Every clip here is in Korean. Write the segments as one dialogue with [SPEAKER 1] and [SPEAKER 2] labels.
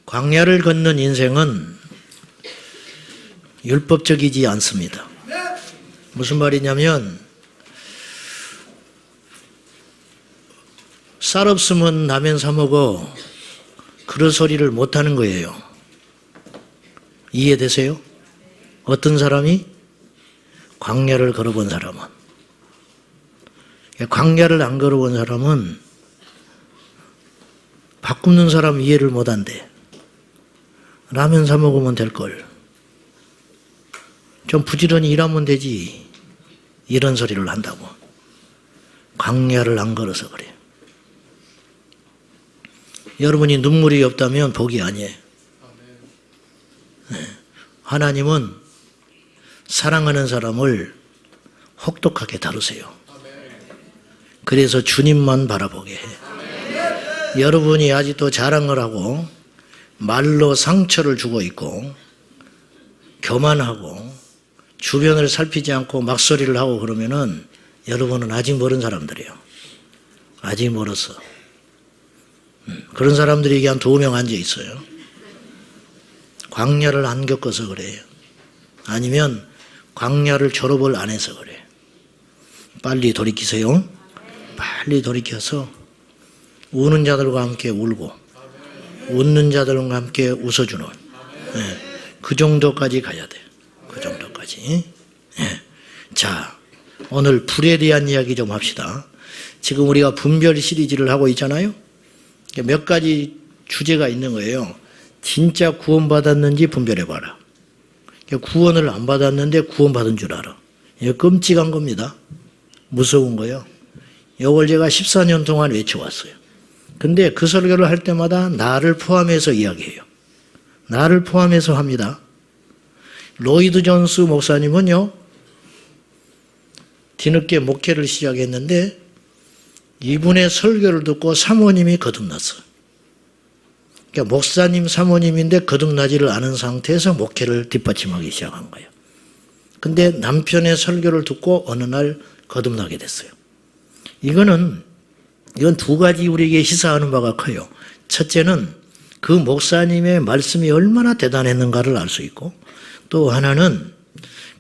[SPEAKER 1] 광야를 걷는 인생은 율법적이지 않습니다. 무슨 말이냐면 쌀 없으면 라면 사 먹어 그런 소리를 못하는 거예요. 이해되세요? 어떤 사람이? 광야를 걸어본 사람은. 광야를 안 걸어본 사람은 밥 굽는 사람 이해를 못한대. 라면 사 먹으면 될걸. 좀 부지런히 일하면 되지. 이런 소리를 한다고. 광야를 안 걸어서 그래. 여러분이 눈물이 없다면 복이 아니에요. 하나님은 사랑하는 사람을 혹독하게 다루세요. 그래서 주님만 바라보게 해. 여러분이 아직도 자랑을 하고 말로 상처를 주고 있고 교만하고 주변을 살피지 않고 막소리를 하고 그러면은 여러분은 아직 멀은 사람들이에요. 아직 멀었어. 그런 사람들이 여기 한 2명 앉아 있어요. 광야를 안 겪어서 그래요. 아니면 광야를 졸업을 안 해서 그래. 빨리 돌이키세요. 빨리 돌이켜서 우는 자들과 함께 울고 웃는 자들과 함께 웃어주는 그 정도까지 가야 돼. 그 정도까지. 자, 오늘 불에 대한 이야기 좀 합시다. 지금 우리가 분별 시리즈를 하고 있잖아요. 몇 가지 주제가 있는 거예요. 진짜 구원받았는지 분별해봐라. 구원을 안 받았는데 구원받은 줄 알아. 이거 끔찍한 겁니다. 무서운 거예요. 이걸 제가 14년 동안 외쳐왔어요. 근데 그 설교를 할 때마다 나를 포함해서 이야기해요. 나를 포함해서 합니다. 로이드 존스 목사님은요, 뒤늦게 목회를 시작했는데 이분의 설교를 듣고 사모님이 거듭났어요. 그러니까 목사님 사모님인데 거듭나지를 않은 상태에서 목회를 뒷받침하기 시작한 거예요. 근데 남편의 설교를 듣고 어느 날 거듭나게 됐어요. 이건 2가지 우리에게 시사하는 바가 커요. 첫째는 그 목사님의 말씀이 얼마나 대단했는가를 알 수 있고, 또 하나는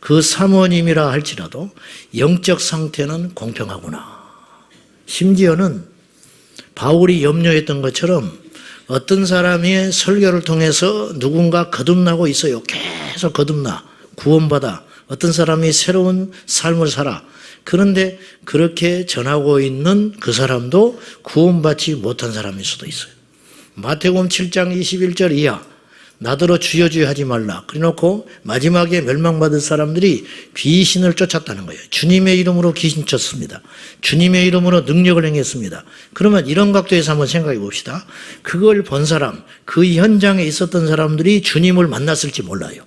[SPEAKER 1] 그 사모님이라 할지라도 영적 상태는 공평하구나. 심지어는 바울이 염려했던 것처럼 어떤 사람의 설교를 통해서 누군가 거듭나고 있어요. 계속 거듭나, 구원받아. 어떤 사람이 새로운 삶을 살아. 그런데 그렇게 전하고 있는 그 사람도 구원받지 못한 사람일 수도 있어요. 마태복음 7장 21절 이하 나더러 주여 주여 하지 말라. 그래놓고 마지막에 멸망받을 사람들이 귀신을 쫓았다는 거예요. 주님의 이름으로 귀신 쫓습니다. 주님의 이름으로 능력을 행했습니다. 그러면 이런 각도에서 한번 생각해 봅시다. 그걸 본 사람, 그 현장에 있었던 사람들이 주님을 만났을지 몰라요.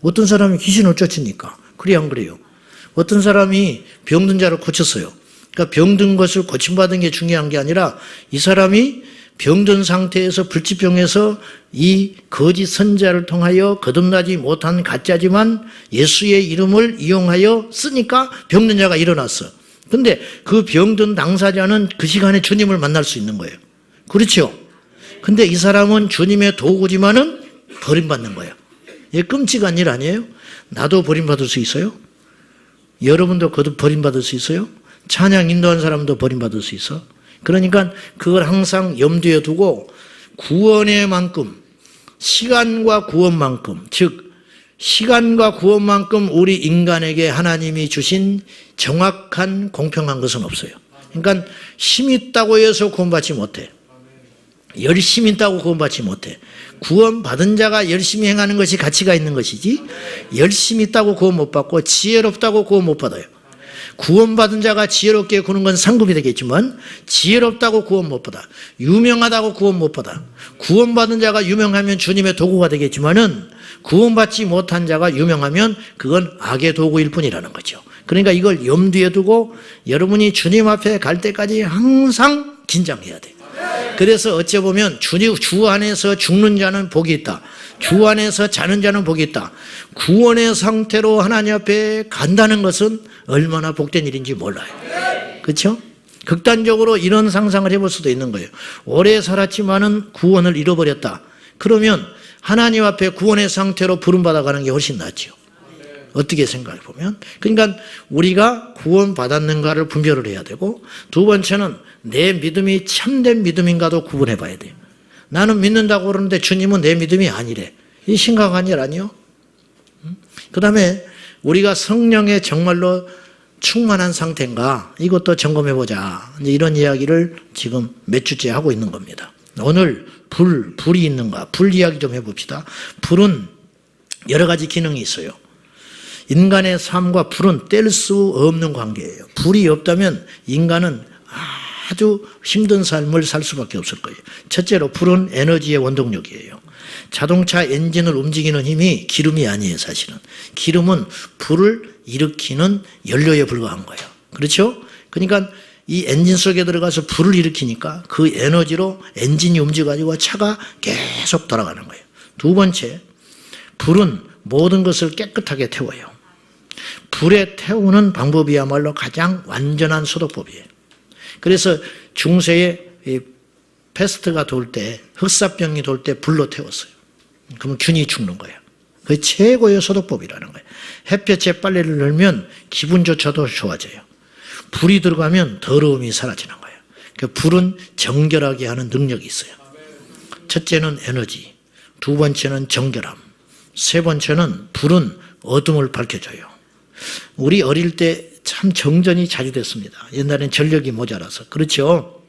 [SPEAKER 1] 어떤 사람이 귀신을 쫓으니까. 그래 안 그래요? 어떤 사람이 병든 자를 고쳤어요. 그러니까 병든 것을 고침받은 게 중요한 게 아니라 이 사람이 병든 상태에서 불치병에서 이 거짓 선자를 통하여 거듭나지 못한 가짜지만 예수의 이름을 이용하여 쓰니까 병든 자가 일어났어. 근데 그 병든 당사자는 그 시간에 주님을 만날 수 있는 거예요. 그렇죠? 근데 이 사람은 주님의 도구지만은 버림받는 거예요. 이게 끔찍한 일 아니에요? 나도 버림받을 수 있어요? 여러분도 버림받을 수 있어요? 찬양 인도한 사람도 버림받을 수 있어? 그러니까 그걸 항상 염두에 두고 구원의 만큼, 시간과 구원만큼, 즉 시간과 구원만큼 우리 인간에게 하나님이 주신 정확한 공평한 것은 없어요. 그러니까 힘 있다고 해서 구원받지 못해. 열심히 있다고 구원받지 못해. 구원받은 자가 열심히 행하는 것이 가치가 있는 것이지 열심히 있다고 구원 못 받고 지혜롭다고 구원 못 받아요. 구원받은 자가 지혜롭게 구는 건 상급이 되겠지만 지혜롭다고 구원 못 받아. 유명하다고 구원 못 받아. 구원받은 자가 유명하면 주님의 도구가 되겠지만은 구원받지 못한 자가 유명하면 그건 악의 도구일 뿐이라는 거죠. 그러니까 이걸 염두에 두고 여러분이 주님 앞에 갈 때까지 항상 긴장해야 돼. 그래서 어찌 보면 주 안에서 죽는 자는 복이 있다. 주 안에서 자는 자는 복이 있다. 구원의 상태로 하나님 앞에 간다는 것은 얼마나 복된 일인지 몰라요. 그렇죠? 극단적으로 이런 상상을 해볼 수도 있는 거예요. 오래 살았지만은 구원을 잃어버렸다. 그러면 하나님 앞에 구원의 상태로 부름받아가는 게 훨씬 낫죠. 어떻게 생각해 보면. 그러니까 우리가 구원받았는가를 분별을 해야 되고, 두 번째는 내 믿음이 참된 믿음인가도 구분해 봐야 돼요. 나는 믿는다고 그러는데 주님은 내 믿음이 아니래. 이 심각한 일 아니요? 그 다음에 우리가 성령에 정말로 충만한 상태인가, 이것도 점검해 보자. 이런 이야기를 지금 몇 주째 하고 있는 겁니다. 오늘 불이 있는가? 불 이야기 좀 해봅시다. 불은 여러 가지 기능이 있어요. 인간의 삶과 불은 뗄 수 없는 관계예요. 불이 없다면 인간은 아주 힘든 삶을 살 수밖에 없을 거예요. 첫째로 불은 에너지의 원동력이에요. 자동차 엔진을 움직이는 힘이 기름이 아니에요, 사실은. 기름은 불을 일으키는 연료에 불과한 거예요. 그렇죠? 그러니까 이 엔진 속에 들어가서 불을 일으키니까 그 에너지로 엔진이 움직여가지고 차가 계속 돌아가는 거예요. 두 번째, 불은 모든 것을 깨끗하게 태워요. 불에 태우는 방법이야말로 가장 완전한 소독법이에요. 그래서 중세에 패스트가 돌 때, 흑사병이 돌 때 불로 태웠어요. 그러면 균이 죽는 거예요. 그게 최고의 소독법이라는 거예요. 햇볕에 빨래를 넣으면 기분조차도 좋아져요. 불이 들어가면 더러움이 사라지는 거예요. 그러니까 불은 정결하게 하는 능력이 있어요. 첫째는 에너지, 두 번째는 정결함, 세 번째는 불은 어둠을 밝혀줘요. 우리 어릴 때 참 정전이 자주 됐습니다. 옛날엔 전력이 모자라서. 그렇죠?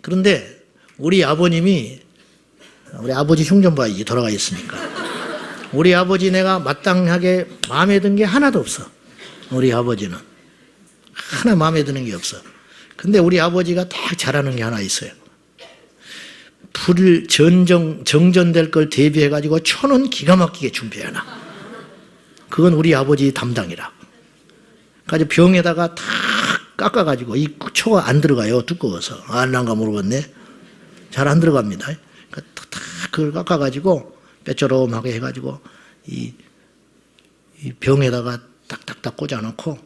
[SPEAKER 1] 그런데 우리 아버지 흉 좀 봐야지, 돌아가 있으니까. 우리 아버지 내가 마땅하게 마음에 든 게 하나도 없어. 우리 아버지는. 하나 마음에 드는 게 없어. 근데 우리 아버지가 딱 잘하는 게 하나 있어요. 불 정전될 걸 대비해가지고 초는 기가 막히게 준비해놔. 그건 우리 아버지 담당이라. 그래서 병에다가 다 깎아가지고 이 초가 안 들어가요. 두꺼워서. 안난가 모르겠네. 잘 안 들어갑니다. 다 그걸 깎아가지고 빼쪼름하게 해가지고 이 병에다가 딱딱딱 꽂아놓고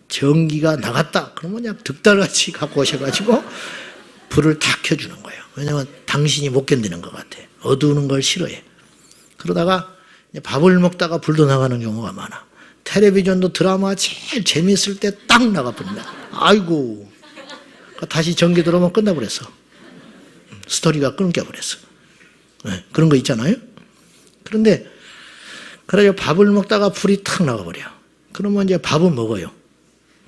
[SPEAKER 1] 전기가 나갔다. 그러면 그냥 득달같이 갖고 오셔가지고 불을 탁 켜주는 거예요. 왜냐면 당신이 못 견디는 것 같아. 어두우는 걸 싫어해. 그러다가 밥을 먹다가 불도 나가는 경우가 많아. 텔레비전도 드라마 제일 재미있을 때 딱 나가버린다. 아이고. 다시 전기 들어오면 끝나버렸어. 스토리가 끊겨버렸어. 네, 그런 거 있잖아요. 그런데 그래서 밥을 먹다가 불이 탁 나가버려. 그러면 이제 밥은 먹어요.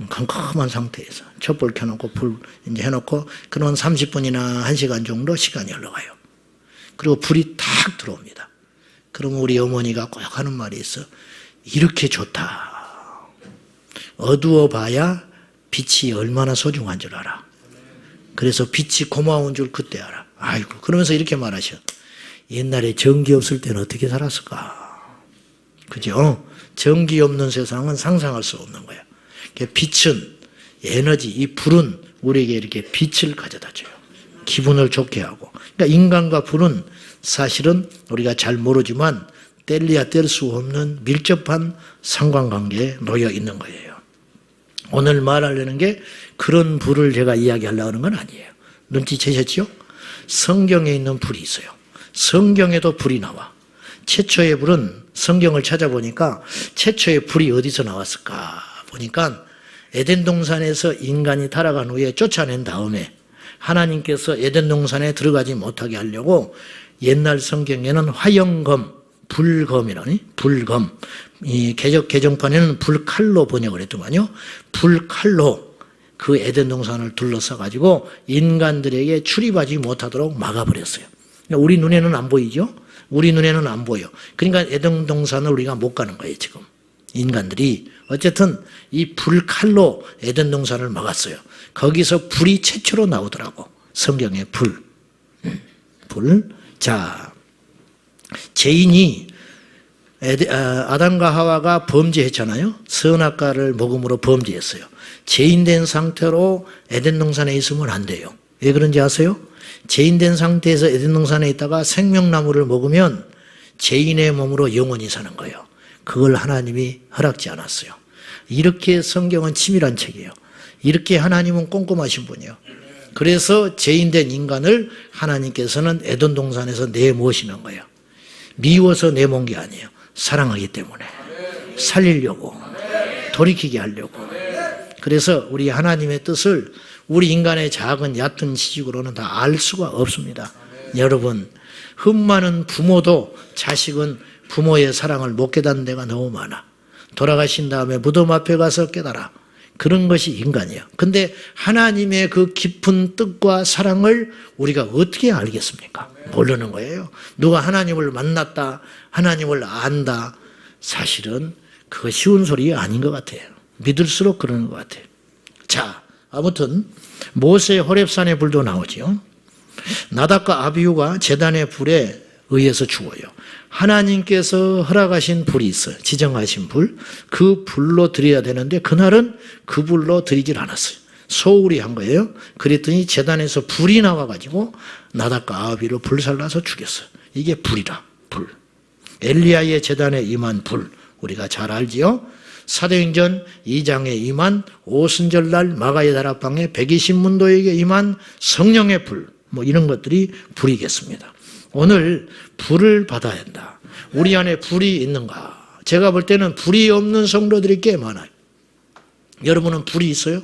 [SPEAKER 1] 캄캄한 상태에서 촛불 켜놓고 불 이제 해놓고 그러면 30분이나 1시간 정도 시간이 흘러가요. 그리고 불이 탁 들어옵니다. 그러면 우리 어머니가 꼭 하는 말이 있어. 이렇게 좋다. 어두워 봐야 빛이 얼마나 소중한 줄 알아. 그래서 빛이 고마운 줄 그때 알아. 아이고, 그러면서 이렇게 말하셔. 옛날에 전기 없을 때는 어떻게 살았을까? 그죠? 전기 없는 세상은 상상할 수 없는 거야. 빛은 에너지, 이 불은 우리에게 이렇게 빛을 가져다 줘요. 기분을 좋게 하고. 그러니까 인간과 불은 사실은 우리가 잘 모르지만 뗄래야 뗄 수 없는 밀접한 상관관계에 놓여 있는 거예요. 오늘 말하려는 게 그런 불을 제가 이야기하려고 하는 건 아니에요. 눈치채셨죠? 성경에 있는 불이 있어요. 성경에도 불이 나와. 최초의 불은 성경을 찾아보니까 최초의 불이 어디서 나왔을까 보니까 에덴 동산에서 인간이 타락한 후에 쫓아낸 다음에 하나님께서 에덴 동산에 들어가지 못하게 하려고 옛날 성경에는 화영검, 불검이라니, 불검. 이 개정판에는 불칼로 번역을 했더만요. 불칼로 그 에덴 동산을 둘러싸가지고 인간들에게 출입하지 못하도록 막아버렸어요. 우리 눈에는 안 보이죠? 우리 눈에는 안 보여. 그러니까 에덴 동산을 우리가 못 가는 거예요, 지금. 인간들이. 어쨌든 이 불칼로 에덴 동산을 막았어요. 거기서 불이 최초로 나오더라고. 성경에 불. 불. 자, 죄인이 아담과 하와가 범죄했잖아요. 선악과를 먹음으로 범죄했어요. 죄인된 상태로 에덴 동산에 있으면 안 돼요. 왜 그런지 아세요? 죄인된 상태에서 에덴 동산에 있다가 생명나무를 먹으면 죄인의 몸으로 영원히 사는 거예요. 그걸 하나님이 허락지 않았어요. 이렇게 성경은 치밀한 책이에요. 이렇게 하나님은 꼼꼼하신 분이에요. 그래서 죄인된 인간을 하나님께서는 에덴 동산에서 내모시는 거예요. 미워서 내몬 게 아니에요. 사랑하기 때문에. 살리려고. 돌이키게 하려고. 그래서 우리 하나님의 뜻을 우리 인간의 작은 얕은 지식으로는 다 알 수가 없습니다. 여러분, 흠 많은 부모도 자식은 부모의 사랑을 못 깨닫는 데가 너무 많아. 돌아가신 다음에 무덤 앞에 가서 깨달아. 그런 것이 인간이에요. 근데 하나님의 그 깊은 뜻과 사랑을 우리가 어떻게 알겠습니까? 모르는 거예요. 누가 하나님을 만났다, 하나님을 안다. 사실은 그거 쉬운 소리 아닌 것 같아요. 믿을수록 그러는 것 같아요. 자, 아무튼 모세 호렙산의 불도 나오죠. 나답과 아비후가 제단의 불에 의해서 죽어요. 하나님께서 허락하신 불이 있어요. 지정하신 불. 그 불로 드려야 되는데 그날은 그 불로 드리질 않았어요. 소홀히 한 거예요. 그랬더니 제단에서 불이 나와가지고 나답과 아비를 불살라서 죽였어요. 이게 불이라. 불. 엘리야의 제단에 임한 불. 우리가 잘 알지요. 사도행전 2장에 임한 오순절날 마가의 다락방에 120문도에게 임한 성령의 불. 뭐 이런 것들이 불이겠습니다. 오늘 불을 받아야 한다. 우리 안에 불이 있는가? 제가 볼 때는 불이 없는 성도들이 꽤 많아요. 여러분은 불이 있어요?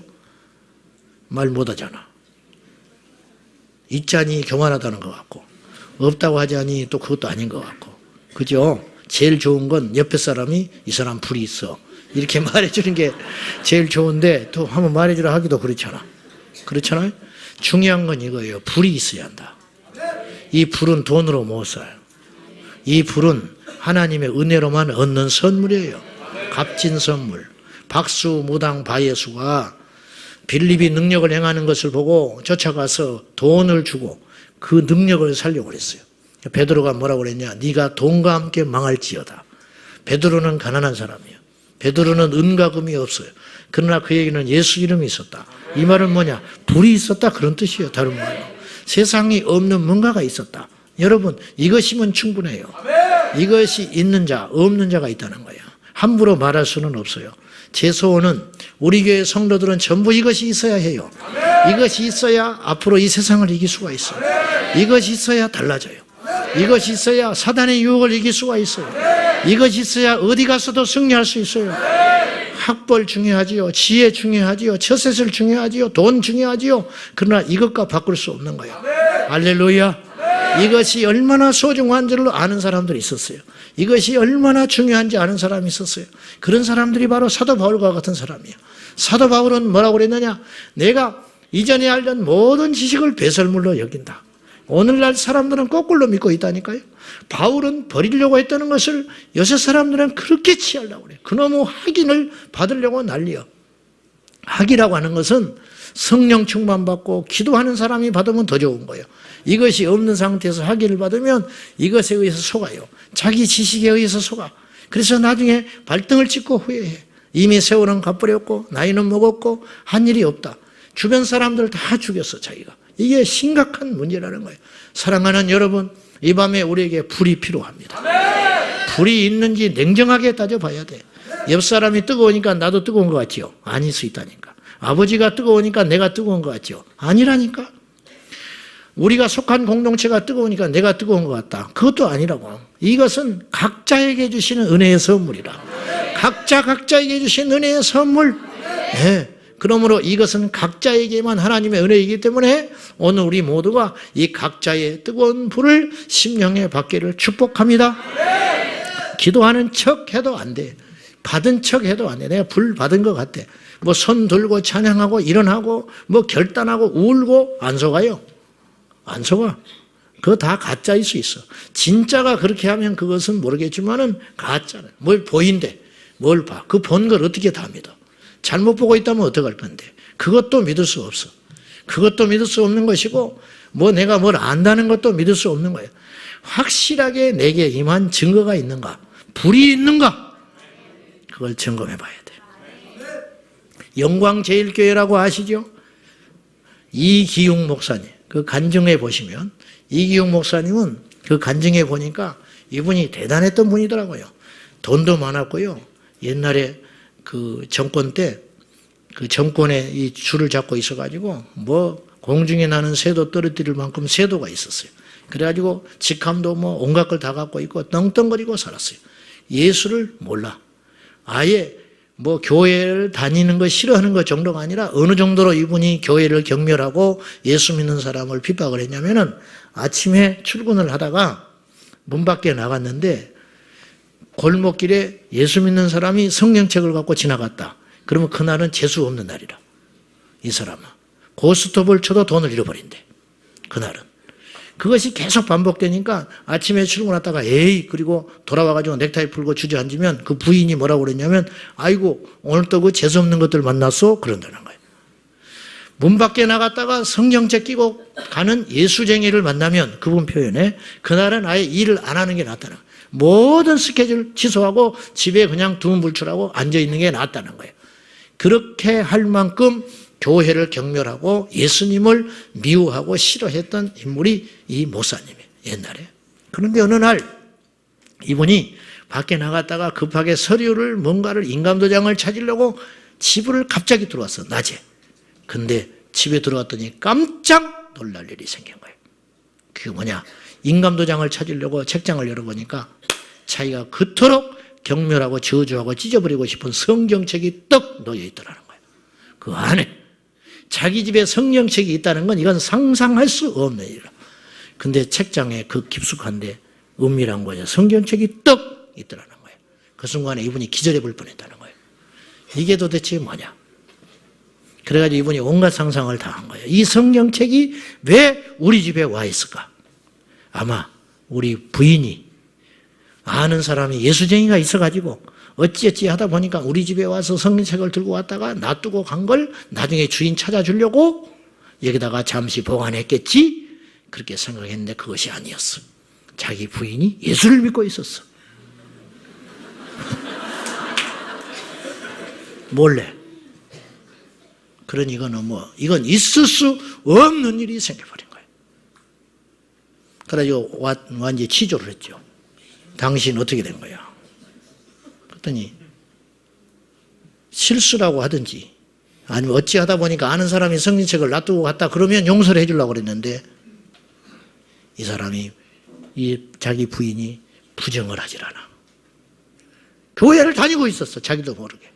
[SPEAKER 1] 말 못하잖아. 있자니 교만하다는 것 같고, 없다고 하자니 또 그것도 아닌 것 같고, 그죠? 제일 좋은 건 옆에 사람이 이 사람 불이 있어 이렇게 말해주는 게 제일 좋은데 또 한번 말해주라 하기도 그렇잖아. 그렇잖아요? 중요한 건 이거예요. 불이 있어야 한다. 이 불은 돈으로 못 사요. 이 불은 하나님의 은혜로만 얻는 선물이에요. 값진 선물. 박수, 무당, 바예수가 빌립이 능력을 행하는 것을 보고 쫓아가서 돈을 주고 그 능력을 살려고 그랬어요. 베드로가 뭐라고 그랬냐? 네가 돈과 함께 망할지어다. 베드로는 가난한 사람이에요. 베드로는 은과 금이 없어요. 그러나 그에게는 예수 이름이 있었다. 이 말은 뭐냐? 불이 있었다 그런 뜻이에요. 다른 말로. 세상에 없는 뭔가가 있었다. 여러분, 이것이면 충분해요. 이것이 있는 자, 없는 자가 있다는 거예요. 함부로 말할 수는 없어요. 제 소원은 우리 교회 성도들은 전부 이것이 있어야 해요. 이것이 있어야 앞으로 이 세상을 이길 수가 있어요. 이것이 있어야 달라져요. 이것이 있어야 사단의 유혹을 이길 수가 있어요. 이것이 있어야 어디 가서도 승리할 수 있어요. 학벌 중요하지요. 지혜 중요하지요. 처세술 중요하지요. 돈 중요하지요. 그러나 이것과 바꿀 수 없는 거예요. 할렐루야. 이것이 얼마나 소중한 줄로 아는 사람들이 있었어요. 이것이 얼마나 중요한지 아는 사람이 있었어요. 그런 사람들이 바로 사도 바울과 같은 사람이에요. 사도 바울은 뭐라고 그랬느냐? 내가 이전에 알던 모든 지식을 배설물로 여긴다. 오늘날 사람들은 거꾸로 믿고 있다니까요. 바울은 버리려고 했다는 것을 요새 사람들은 그렇게 취하려고 그래요. 그놈의 학인을 받으려고 난리요. 학이라고 하는 것은 성령 충만받고 기도하는 사람이 받으면 더 좋은 거예요. 이것이 없는 상태에서 학위를 받으면 이것에 의해서 속아요. 자기 지식에 의해서 속아. 그래서 나중에 발등을 찍고 후회해. 이미 세월은 가버렸고 나이는 먹었고 한 일이 없다. 주변 사람들 다 죽였어 자기가. 이게 심각한 문제라는 거예요. 사랑하는 여러분, 이 밤에 우리에게 불이 필요합니다. 불이 있는지 냉정하게 따져봐야 돼. 옆 사람이 뜨거우니까 나도 뜨거운 것 같지요? 아닐 수 있다니까. 아버지가 뜨거우니까 내가 뜨거운 것 같지요? 아니라니까. 우리가 속한 공동체가 뜨거우니까 내가 뜨거운 것 같다. 그것도 아니라고. 이것은 각자에게 주시는 은혜의 선물이라. 각자에게 주신 은혜의 선물. 네. 그러므로 이것은 각자에게만 하나님의 은혜이기 때문에 오늘 우리 모두가 이 각자의 뜨거운 불을 심령에 받기를 축복합니다. 기도하는 척 해도 안 돼. 받은 척 해도 안 돼. 내가 불 받은 것 같아. 뭐 손 들고 찬양하고 일어나고 뭐 결단하고 울고 안 속아요. 안 속아. 그거 다 가짜일 수 있어. 진짜가 그렇게 하면 그것은 모르겠지만은 가짜는 뭘 보인대. 뭘 봐. 그 본 걸 어떻게 다 믿어. 잘못 보고 있다면 어떡할 건데. 그것도 믿을 수 없어. 그것도 믿을 수 없는 것이고 뭐 내가 뭘 안다는 것도 믿을 수 없는 거예요. 확실하게 내게 임한 증거가 있는가? 불이 있는가? 그걸 점검해 봐야 돼. 영광제일교회라고 아시죠? 이기용 목사님. 그 간증해 보시면 이기용 목사님은 그 간증해 보니까 이분이 대단했던 분이더라고요. 돈도 많았고요. 옛날에 그 정권 때 그 정권에 이 줄을 잡고 있어가지고 뭐 공중에 나는 새도 떨어뜨릴 만큼 새도가 있었어요. 그래가지고 직함도 뭐 온갖 걸 다 갖고 있고 떵떵거리고 살았어요. 예수를 몰라. 아예 뭐 교회를 다니는 거 싫어하는 것 정도가 아니라 어느 정도로 이분이 교회를 경멸하고 예수 믿는 사람을 핍박을 했냐면은 아침에 출근을 하다가 문 밖에 나갔는데 골목길에 예수 믿는 사람이 성경책을 갖고 지나갔다. 그러면 그날은 재수 없는 날이라. 이 사람은. 고스톱을 쳐도 돈을 잃어버린대. 그날은. 그것이 계속 반복되니까 아침에 출근하다가 에이 그리고 돌아와가지고 넥타이 풀고 주저앉으면 그 부인이 뭐라고 그랬냐면 아이고 오늘 또 그 재수없는 것들 만났어? 그런다는 거예요. 문 밖에 나갔다가 성경책 끼고 가는 예수쟁이를 만나면 그분 표현에 그날은 아예 일을 안 하는 게 낫다는 거예요. 모든 스케줄 취소하고 집에 그냥 두문불출하고 앉아있는 게 낫다는 거예요. 그렇게 할 만큼 교회를 경멸하고 예수님을 미워하고 싫어했던 인물이 이 목사님이에요. 옛날에. 그런데 어느 날 이분이 밖에 나갔다가 급하게 서류를 뭔가를 인감도장을 찾으려고 집을 갑자기 들어왔어. 낮에. 근데 집에 들어왔더니 깜짝 놀랄 일이 생긴 거예요. 그게 뭐냐. 인감도장을 찾으려고 책장을 열어보니까 자기가 그토록 경멸하고 저주하고 찢어버리고 싶은 성경책이 떡 놓여 있더라는 거예요. 그 안에. 자기 집에 성경책이 있다는 건 이건 상상할 수 없는 일이라. 근데 책장에 그 깊숙한데 은밀한 거예요. 성경책이 떡 있더라는 거예요. 그 순간에 이분이 기절해 볼 뻔했다는 거예요. 이게 도대체 뭐냐. 그래가지고 이분이 온갖 상상을 다 한 거예요. 이 성경책이 왜 우리 집에 와 있을까? 아마 우리 부인이 아는 사람이 예수쟁이가 있어가지고 어찌어찌 하다 보니까 우리 집에 와서 성경책을 들고 왔다가 놔두고 간 걸 나중에 주인 찾아주려고 여기다가 잠시 보관했겠지? 그렇게 생각했는데 그것이 아니었어. 자기 부인이 예수를 믿고 있었어. 몰래. 그러니 이건 있을 수 없는 일이 생겨버린 거예요. 그래가지고 완전히 취조를 했죠. 당신 어떻게 된 거야? 그랬더니 실수라고 하든지 아니면 어찌하다 보니까 아는 사람이 성경책을 놔두고 갔다 그러면 용서를 해주려고 그랬는데 이 사람이 자기 부인이 부정을 하질 않아. 교회를 다니고 있었어. 자기도 모르게.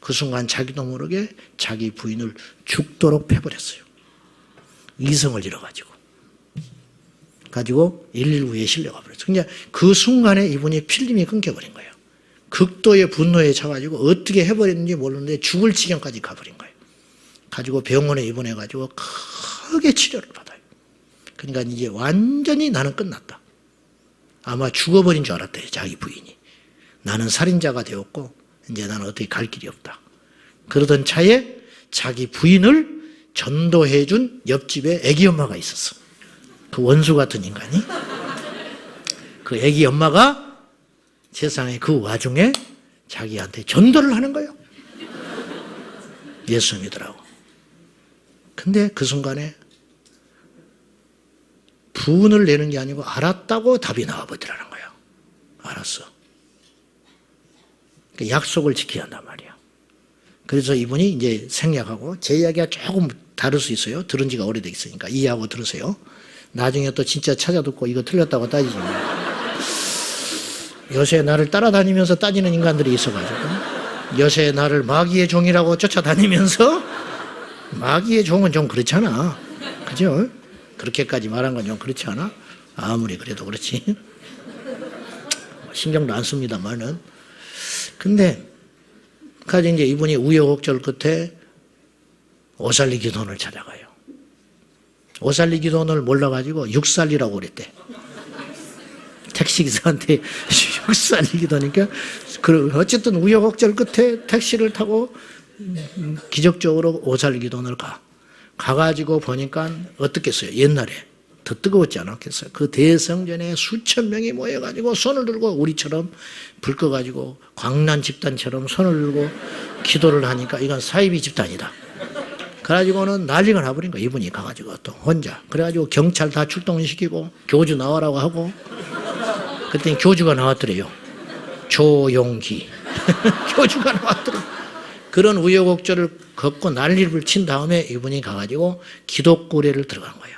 [SPEAKER 1] 그 순간 자기도 모르게 자기 부인을 죽도록 패버렸어요. 이성을 잃어가지고. 119에 실려가 버렸어요. 그러니까 그 순간에 이분이 필름이 끊겨버린 거예요. 극도의 분노에 차가지고 어떻게 해버렸는지 모르는데 죽을 지경까지 가버린 거예요. 가지고 병원에 입원해가지고 크게 치료를 받아요. 그러니까 이제 완전히 나는 끝났다. 아마 죽어버린 줄 알았대요. 자기 부인이. 나는 살인자가 되었고 이제 나는 어떻게 갈 길이 없다. 그러던 차에 자기 부인을 전도해준 옆집에 애기 엄마가 있었어. 그 원수 같은 인간이. 그 애기 엄마가 세상에 그 와중에 자기한테 전도를 하는 거예요. 예수 믿으라고. 근데 그 순간에 분을 내는 게 아니고 알았다고 답이 나와버리라는 거예요. 알았어. 약속을 지켜야 한단 말이야. 그래서 이분이 이제 생략하고 제 이야기가 조금 다를 수 있어요. 들은 지가 오래돼 있으니까 이해하고 들으세요. 나중에 또 진짜 찾아 듣고 이거 틀렸다고 따지지 마. 요새 나를 따라다니면서 따지는 인간들이 있어가지고 요새 나를 마귀의 종이라고 쫓아다니면서 마귀의 종은 좀 그렇잖아. 그죠? 그렇게까지 말한 건 좀 그렇지 않아? 아무리 그래도 그렇지. 신경도 안 씁니다만은. 근데 가지 이제 이분이 우여곡절 끝에 오살리기 돈을 찾아가요. 오살리기 돈을 몰라가지고 육살리라고 그랬대. 택시기사한테 육살리기 도니까 어쨌든 우여곡절 끝에 택시를 타고 기적적으로 오살리기 돈을 가가지고 보니까 어떻겠어요? 옛날에 더 뜨거웠지 않았겠어요? 그 대성전에 수천 명이 모여가지고 손을 들고 우리처럼 불 꺼가지고 광란 집단처럼 손을 들고 기도를 하니까 이건 사이비 집단이다. 그래가지고는 난리가 나버린 거야. 이분이 가가지고 또 혼자. 그래가지고 경찰 다 출동시키고 교주 나와라고 하고 그랬더니 교주가 나왔더래요. 조용기. 교주가 나왔더래요. 그런 우여곡절을 겪고 난리를 친 다음에 이분이 가가지고 기독굴에를 들어간 거예요.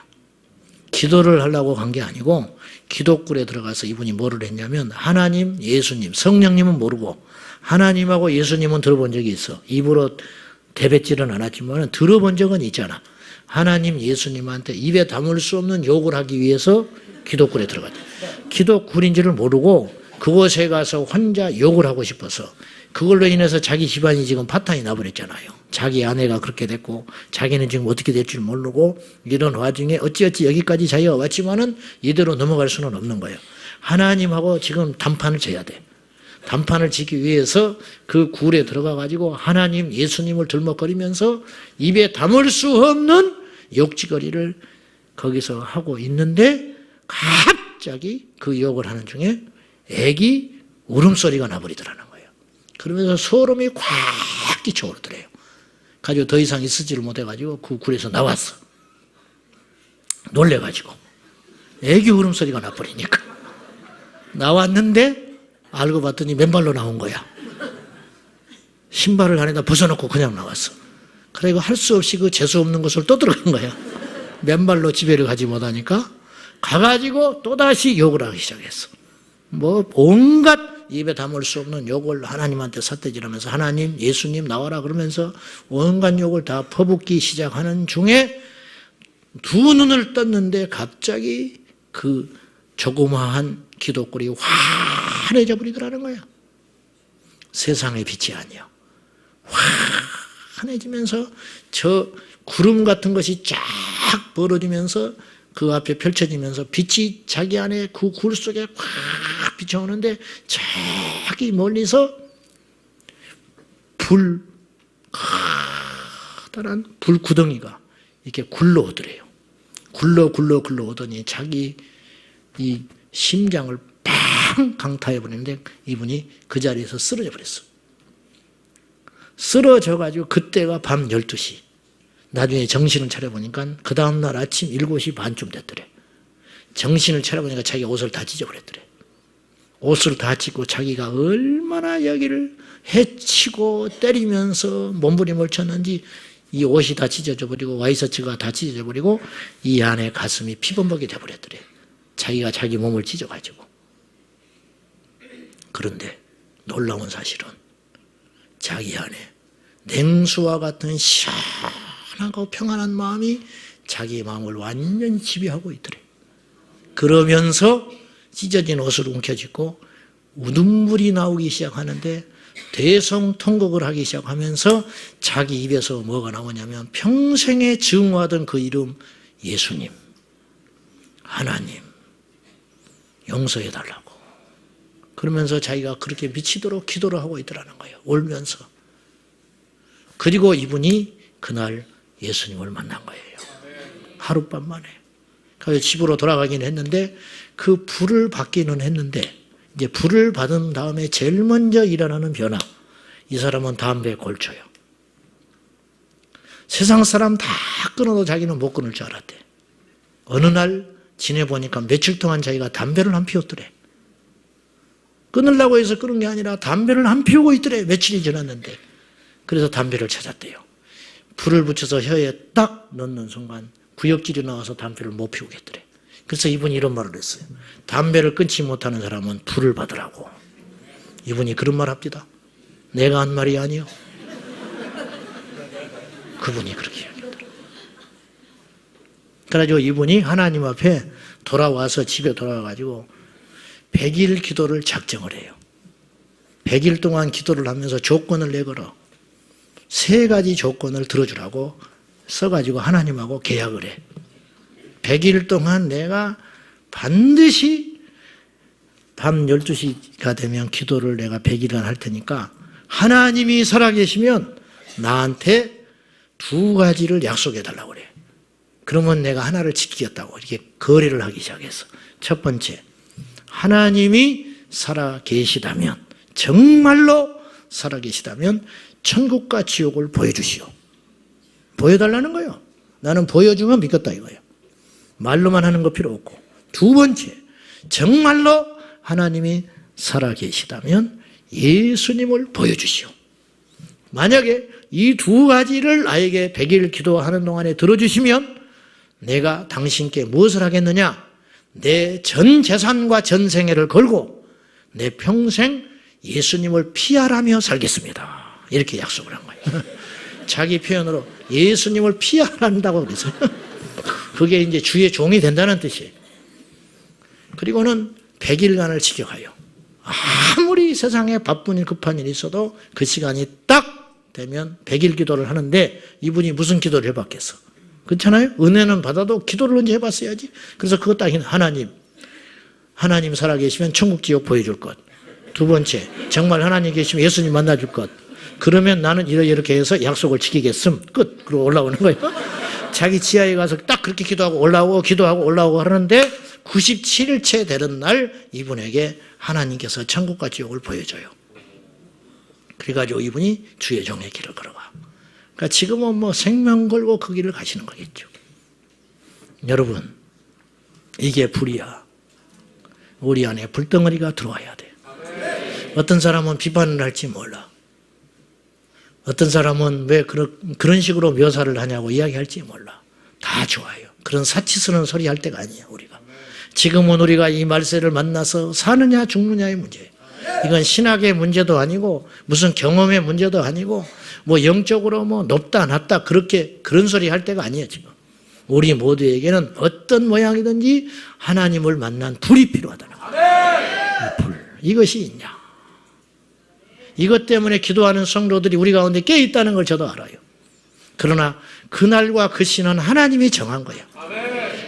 [SPEAKER 1] 기도를 하려고 간 게 아니고 기독굴에 들어가서 이분이 뭐를 했냐면 하나님, 예수님, 성령님은 모르고 하나님하고 예수님은 들어본 적이 있어. 입으로 대뱉지는 않았지만 들어본 적은 있잖아. 하나님, 예수님한테 입에 담을 수 없는 욕을 하기 위해서 기독굴에 들어갔대. 기독굴인지를 모르고 그곳에 가서 혼자 욕을 하고 싶어서 그걸로 인해서 자기 집안이 지금 파탄이 나버렸잖아요. 자기 아내가 그렇게 됐고 자기는 지금 어떻게 될지 모르고 이런 와중에 어찌어찌 여기까지 자기가 왔지만은 이대로 넘어갈 수는 없는 거예요. 하나님하고 지금 단판을 쳐야 돼. 단판을 짓기 위해서 그 굴에 들어가 가지고 하나님, 예수님을 들먹거리면서 입에 담을 수 없는 욕지거리를 거기서 하고 있는데 갑자기 그 욕을 하는 중에 애기 울음소리가 나버리더라는 거예요. 그러면서 소름이 콱 끼쳐오르더래요. 가지고 더 이상 있지를 못해가지고 그 굴에서 나왔어. 놀래가지고 애기 울음소리가 나버리니까 나왔는데 알고 봤더니 맨발로 나온 거야. 신발을 안에다 벗어놓고 그냥 나왔어. 그리고 할 수 없이 그 재수 없는 것을 또 들어간 거야. 맨발로 집에를 가지 못하니까 가가지고 또다시 욕을 하기 시작했어. 뭐 온갖 입에 담을 수 없는 욕을 하나님한테 삿대질하면서 하나님, 예수님 나와라 그러면서 온갖 욕을 다 퍼붓기 시작하는 중에 두 눈을 떴는데 갑자기 그 조그마한 기독굴이 환해져 버리더라는 거야. 세상의 빛이 아니야. 환해지면서 저 구름 같은 것이 쫙 벌어지면서 그 앞에 펼쳐지면서 빛이 자기 안에 그 굴 속에 확 비춰오는데 저기 멀리서 커다란 불구덩이가 이렇게 굴러오더래요. 굴러오더니 자기 이 심장을 팡 강타해버리는데 이분이 그 자리에서 쓰러져 버렸어. 쓰러져가지고 그때가 밤 12시. 나중에 정신을 차려보니까 그 다음날 아침 7시 반쯤 됐더래. 정신을 차려보니까 자기가 옷을 다 찢어버렸더래. 옷을 다 찢고 자기가 얼마나 여기를 해치고 때리면서 몸부림을 쳤는지 이 옷이 다 찢어져 버리고 와이셔츠가 다 찢어져 버리고 이 안에 가슴이 피범벅이 돼버렸더래. 자기가 자기 몸을 찢어가지고. 그런데 놀라운 사실은 자기 안에 냉수와 같은 시원하고 평안한 마음이 자기 마음을 완전히 지배하고 있더래. 그러면서 찢어진 옷을 움켜쥐고 우둔물이 나오기 시작하는데 대성통곡을 하기 시작하면서 자기 입에서 뭐가 나오냐면 평생에 증오하던 그 이름 예수님, 하나님 용서해달라고. 그러면서 자기가 그렇게 미치도록 기도를 하고 있더라는 거예요. 울면서. 그리고 이분이 그날 예수님을 만난 거예요. 하룻밤 만에. 그래서 집으로 돌아가긴 했는데 그 불을 받기는 했는데 이제 불을 받은 다음에 제일 먼저 일어나는 변화. 이 사람은 담배에 걸쳐요. 세상 사람 다 끊어도 자기는 못 끊을 줄 알았대. 어느 날 지내보니까 며칠 동안 자기가 담배를 안 피웠더래. 끊으려고 해서 끊은 게 아니라 담배를 안 피우고 있더래. 며칠이 지났는데. 그래서 담배를 찾았대요. 불을 붙여서 혀에 딱 넣는 순간 구역질이 나와서 담배를 못 피우겠더래. 그래서 이분이 이런 말을 했어요. 담배를 끊지 못하는 사람은 불을 받으라고. 이분이 그런 말 합니다. 내가 한 말이 아니요. 그분이 그렇게 이야기하더라고요. 그래가지고 이분이 하나님 앞에 돌아와서 집에 돌아와가지고 100일 기도를 작정을 해요. 100일 동안 기도를 하면서 조건을 내걸어. 3가지 조건을 들어주라고 써가지고 하나님하고 계약을 해. 100일 동안 내가 반드시 밤 12시가 되면 기도를 내가 100일간 할 테니까 하나님이 살아계시면 나한테 2가지를 약속해 달라고 그래. 그러면 내가 하나를 지키겠다고 이렇게 거래를 하기 시작했어. 첫 번째, 하나님이 살아계시다면, 정말로 살아계시다면 천국과 지옥을 보여주시오. 보여달라는 거예요. 나는 보여주면 믿겠다 이거예요. 말로만 하는 거 필요 없고. 2번째, 정말로 하나님이 살아계시다면 예수님을 보여주시오. 만약에 이 두 가지를 나에게 100일 기도하는 동안에 들어주시면 내가 당신께 무엇을 하겠느냐? 내 전 재산과 전 생애를 걸고 내 평생 예수님을 피하라며 살겠습니다. 이렇게 약속을 한 거예요. 자기 표현으로 예수님을 피하란다고 그랬어요. 그게 이제 주의 종이 된다는 뜻이에요. 그리고는 100일간을 지켜가요. 아무리 세상에 바쁜 일, 급한 일이 있어도 그 시간이 딱 되면 100일 기도를 하는데 이분이 무슨 기도를 해봤겠어? 그렇잖아요? 은혜는 받아도 기도를 언제 해봤어야지. 그래서 그것 딱 하나님 살아계시면 천국 지옥 보여줄 것. 두 번째, 정말 하나님 계시면 예수님 만나줄 것. 그러면 나는 이렇게 해서 약속을 지키겠음. 끝. 그러고 올라오는 거예요. 자기 지하에 가서 딱 그렇게 기도하고 올라오고 하는데 97일째 되는 날 이분에게 하나님께서 천국과 지옥을 보여줘요. 그래가지고 이분이 주의 종의 길을 걸어가. 그러니까 지금은 뭐 생명 걸고 그 길을 가시는 거겠죠. 여러분, 이게 불이야. 우리 안에 불덩어리가 들어와야 돼. 어떤 사람은 비판을 할지 몰라. 어떤 사람은 왜 그런 식으로 묘사를 하냐고 이야기할지 몰라. 다 좋아요. 그런 사치스러운 소리 할 때가 아니에요, 우리가. 지금은 우리가 이 말세를 만나서 사느냐 죽느냐의 문제예요. 이건 신학의 문제도 아니고 무슨 경험의 문제도 아니고 뭐 영적으로 뭐 높다 낮다 그런 소리 할 때가 아니에요, 지금. 우리 모두에게는 어떤 모양이든지 하나님을 만난 불이 필요하다는 거예요. 이 불. 이것이 있냐. 이것 때문에 기도하는 성도들이 우리 가운데 깨어있다는 걸 저도 알아요. 그러나 그날과 그 시는 하나님이 정한 거예요.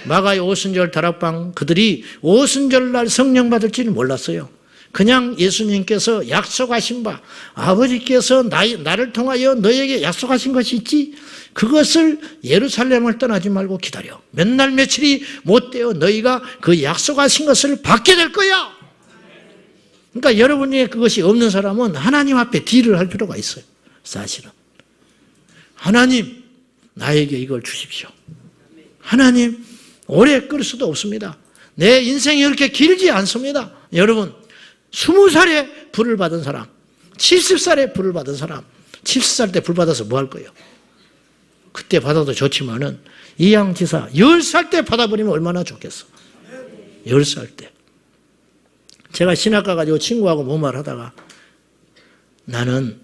[SPEAKER 1] 마가의 오순절 다락방 그들이 오순절날 성령 받을지는 몰랐어요. 그냥 예수님께서 약속하신 바 아버지께서 나를 통하여 너에게 약속하신 것이 있지 그것을 예루살렘을 떠나지 말고 기다려. 몇 날 며칠이 못 되어 너희가 그 약속하신 것을 받게 될 거야. 그러니까 여러분이 그것이 없는 사람은 하나님 앞에 딜을 할 필요가 있어요. 사실은. 하나님, 나에게 이걸 주십시오. 하나님, 오래 끌 수도 없습니다. 내 인생이 그렇게 길지 않습니다. 여러분, 20살에 불을 받은 사람, 70살에 불을 받은 사람, 70살 때 불 받아서 뭐 할 거예요? 그때 받아도 좋지만은 이양지사 10살 때 받아버리면 얼마나 좋겠어. 10살 때. 제가 신학가 가지고 친구하고 뭐 말하다가 나는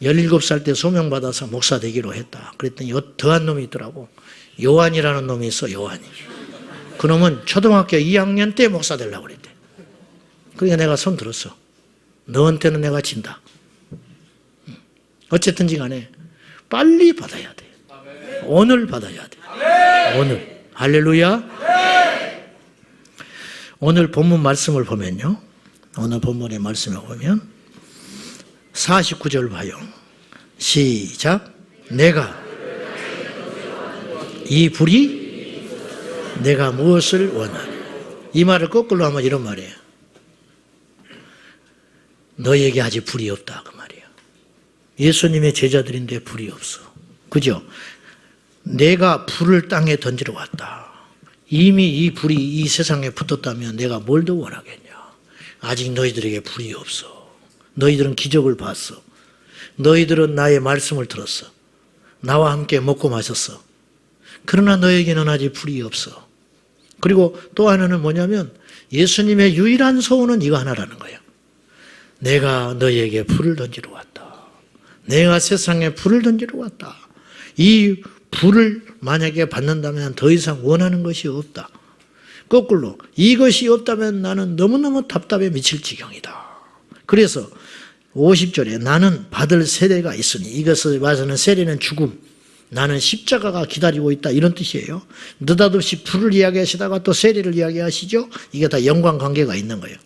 [SPEAKER 1] 17살 때 소명받아서 목사 되기로 했다. 그랬더니 더한 놈이 있더라고. 요한이라는 놈이 있어, 요한이. 그 놈은 초등학교 2학년 때 목사 되려고 그랬대. 그러니까 내가 손 들었어. 너한테는 내가 진다. 어쨌든지 간에 빨리 받아야 돼. 오늘 받아야 돼. 오늘. 할렐루야. 오늘 본문 말씀을 보면요. 오늘 본문의 말씀을 보면 49절 봐요. 시작. 내가 이 불이 내가 무엇을 원하냐. 이 말을 거꾸로 하면 이런 말이에요. 너에게 아직 불이 없다 그 말이에요. 예수님의 제자들인데 불이 없어. 그죠? 내가 불을 땅에 던지러 왔다. 이미 이 불이 이 세상에 붙었다면 내가 뭘 더 원하겠냐. 아직 너희들에게 불이 없어. 너희들은 기적을 봤어. 너희들은 나의 말씀을 들었어. 나와 함께 먹고 마셨어. 그러나 너에게는 아직 불이 없어. 그리고 또 하나는 뭐냐면 예수님의 유일한 소원은 이거 하나라는 거예요. 내가 너희에게 불을 던지러 왔다. 내가 세상에 불을 던지러 왔다. 이 불을 만약에 받는다면 더 이상 원하는 것이 없다. 거꾸로 이것이 없다면 나는 너무너무 답답해 미칠 지경이다. 그래서 50절에 나는 받을 세례가 있으니 이것을 봐서는 세례는 죽음. 나는 십자가가 기다리고 있다. 이런 뜻이에요. 느닷없이 불을 이야기하시다가 또 세례를 이야기하시죠. 이게 다 연관관계가 있는 거예요.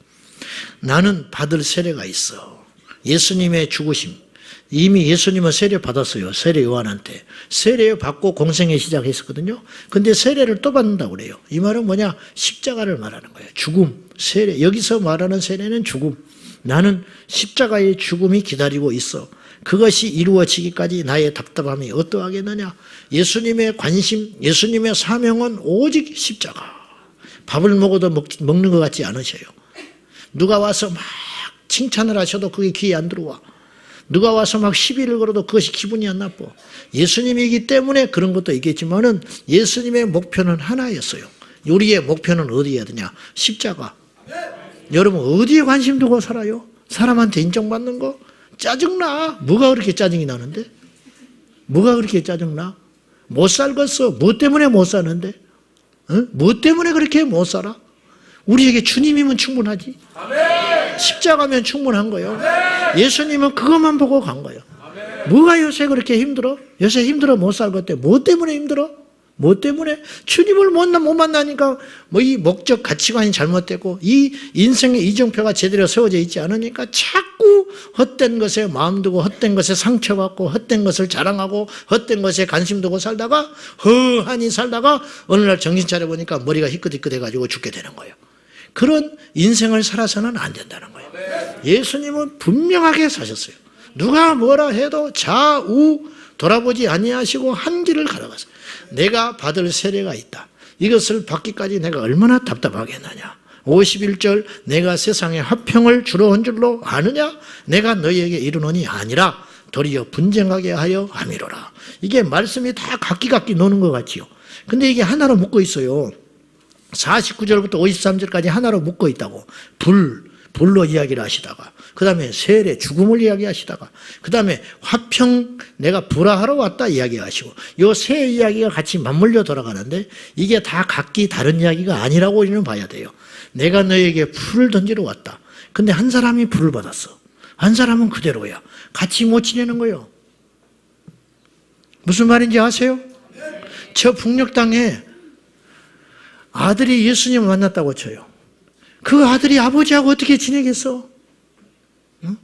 [SPEAKER 1] 나는 받을 세례가 있어. 예수님의 죽으심. 이미 예수님은 세례 받았어요. 세례 요한한테. 세례 받고 공생애 시작했었거든요. 근데 세례를 또 받는다고 그래요. 이 말은 뭐냐? 십자가를 말하는 거예요. 죽음, 세례. 여기서 말하는 세례는 죽음. 나는 십자가의 죽음이 기다리고 있어. 그것이 이루어지기까지 나의 답답함이 어떠하겠느냐? 예수님의 관심, 예수님의 사명은 오직 십자가. 밥을 먹어도 먹는 것 같지 않으셔요. 누가 와서 막 칭찬을 하셔도 그게 귀에 안 들어와. 누가 와서 막 시비를 걸어도 그것이 기분이 안 나빠. 예수님이기 때문에 그런 것도 있겠지만은 예수님의 목표는 하나였어요. 우리의 목표는 어디에 되냐? 십자가. 여러분 어디에 관심 두고 살아요? 사람한테 인정받는 거? 짜증나. 뭐가 그렇게 짜증이 나는데? 뭐가 그렇게 짜증나? 못 살겠어. 뭐 때문에 못 사는데? 뭐 때문에 그렇게 못 살아? 우리에게 주님이면 충분하지. 십자가면 충분한 거예요. 예수님은 그것만 보고 간 거예요. 뭐가 요새 그렇게 힘들어? 요새 힘들어 못 살겠대. 뭐 때문에 힘들어? 뭐 때문에? 주님을 못 만나니까 뭐 이 목적 가치관이 잘못되고 이 인생의 이정표가 제대로 세워져 있지 않으니까 자꾸 헛된 것에 마음 두고 헛된 것에 상처받고 헛된 것을 자랑하고 헛된 것에 관심 두고 살다가 허하니 살다가 어느 날 정신 차려보니까 머리가 희끗희끗해가지고 죽게 되는 거예요. 그런 인생을 살아서는 안 된다는 거예요. 예수님은 분명하게 사셨어요. 누가 뭐라 해도 좌우 돌아보지 아니하시고 한 길을 걸어가세요. 내가 받을 세례가 있다. 이것을 받기까지 내가 얼마나 답답하겠느냐. 51절 내가 세상에 화평을 주러 온 줄로 아느냐. 내가 너희에게 이르노니 아니라 도리어 분쟁하게 하여 함이로라. 이게 말씀이 다 각기 노는 것 같지요. 근데 이게 하나로 묶어 있어요. 49절부터 53절까지 하나로 묶어 있다고. 불로 이야기를 하시다가 그 다음에 세례, 죽음을 이야기하시다가 그 다음에 화평, 내가 불화하러 왔다 이야기하시고 이 세 이야기가 같이 맞물려 돌아가는데 이게 다 각기 다른 이야기가 아니라고 우리는 봐야 돼요. 내가 너에게 불을 던지러 왔다. 근데 한 사람이 불을 받았어. 한 사람은 그대로야. 같이 못 지내는 거예요. 무슨 말인지 아세요? 저 북녘 땅에 아들이 예수님을 만났다고 쳐요. 그 아들이 아버지하고 어떻게 지내겠어? 응?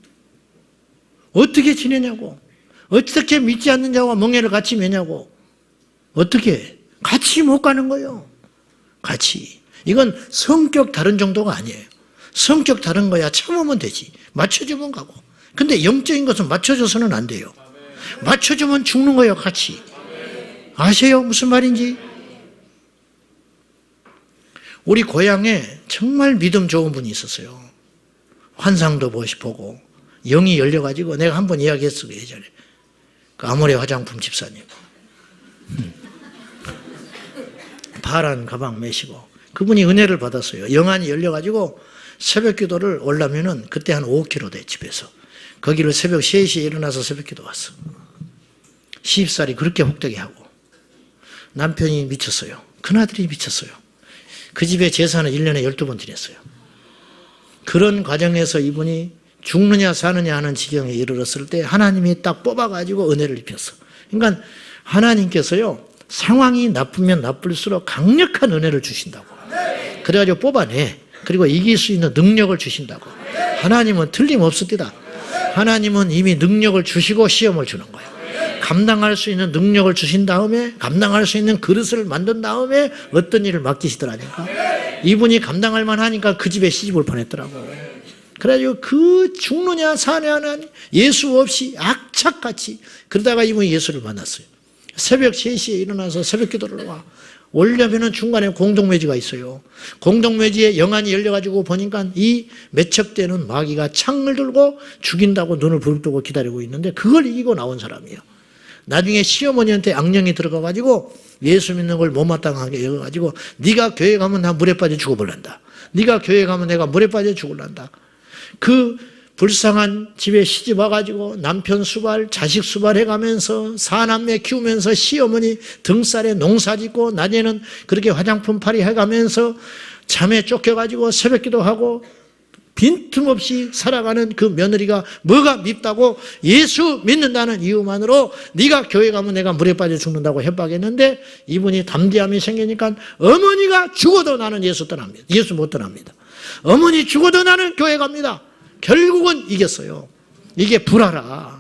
[SPEAKER 1] 어떻게 지내냐고. 어떻게 믿지 않는 자와 멍에를 같이 매냐고. 어떻게? 같이 못 가는 거예요. 같이. 이건 성격 다른 정도가 아니에요. 성격 다른 거야 참으면 되지. 맞춰주면 가고. 근데 영적인 것은 맞춰줘서는 안 돼요. 맞춰주면 죽는 거예요 같이. 아세요? 무슨 말인지? 우리 고향에 정말 믿음 좋은 분이 있었어요. 환상도 보고 영이 열려가지고 내가 한번 이야기했어요 예전에. 그 아모레 화장품 집사님. 파란 가방 메시고 그분이 은혜를 받았어요. 영안이 열려가지고 새벽 기도를 올라면은 그때 한 5km 돼 집에서. 거기를 새벽 3시에 일어나서 새벽 기도 왔어. 시집살이 그렇게 혹되게 하고 남편이 미쳤어요. 큰아들이 미쳤어요. 그 집에 제사는 1년에 12번 드렸어요. 그런 과정에서 이분이 죽느냐 사느냐 하는 지경에 이르렀을 때 하나님이 딱 뽑아가지고 은혜를 입혔어. 그러니까 하나님께서요 상황이 나쁘면 나쁠수록 강력한 은혜를 주신다고. 그래가지고 뽑아내. 그리고 이길 수 있는 능력을 주신다고. 하나님은 틀림없습니다. 하나님은 이미 능력을 주시고 시험을 주는 거예요. 감당할 수 있는 능력을 주신 다음에 감당할 수 있는 그릇을 만든 다음에 어떤 일을 맡기시더라니까. 이분이 감당할 만하니까 그 집에 시집을 보냈더라고. 그래가지고 그 죽느냐 사느냐 하는 예수 없이 악착같이 그러다가 이분이 예수를 만났어요. 새벽 3시에 일어나서 새벽 기도를 와. 오려면은 중간에 공동묘지가 있어요. 공동묘지에 영안이 열려가지고 보니까 이 매첩되는 마귀가 창을 들고 죽인다고 눈을 부릅뜨고 기다리고 있는데 그걸 이기고 나온 사람이에요. 나중에 시어머니한테 악령이 들어가가지고 예수 믿는 걸 못마땅하게 여겨가지고 네가 교회 가면 나 물에 빠져 죽어버린다. 네가 교회 가면 내가 물에 빠져 죽을란다. 그 불쌍한 집에 시집 와가지고 남편 수발, 자식 수발 해가면서 사남매 키우면서 시어머니 등살에 농사 짓고 낮에는 그렇게 화장품 팔이 해가면서 잠에 쫓겨가지고 새벽기도 하고 빈틈없이 살아가는 그 며느리가 뭐가 밉다고 예수 믿는다는 이유만으로 네가 교회 가면 내가 물에 빠져 죽는다고 협박했는데 이분이 담대함이 생기니까 어머니가 죽어도 나는 예수 떠납니다. 예수 못 떠납니다. 어머니 죽어도 나는 교회 갑니다. 결국은 이겼어요. 이게 불화라.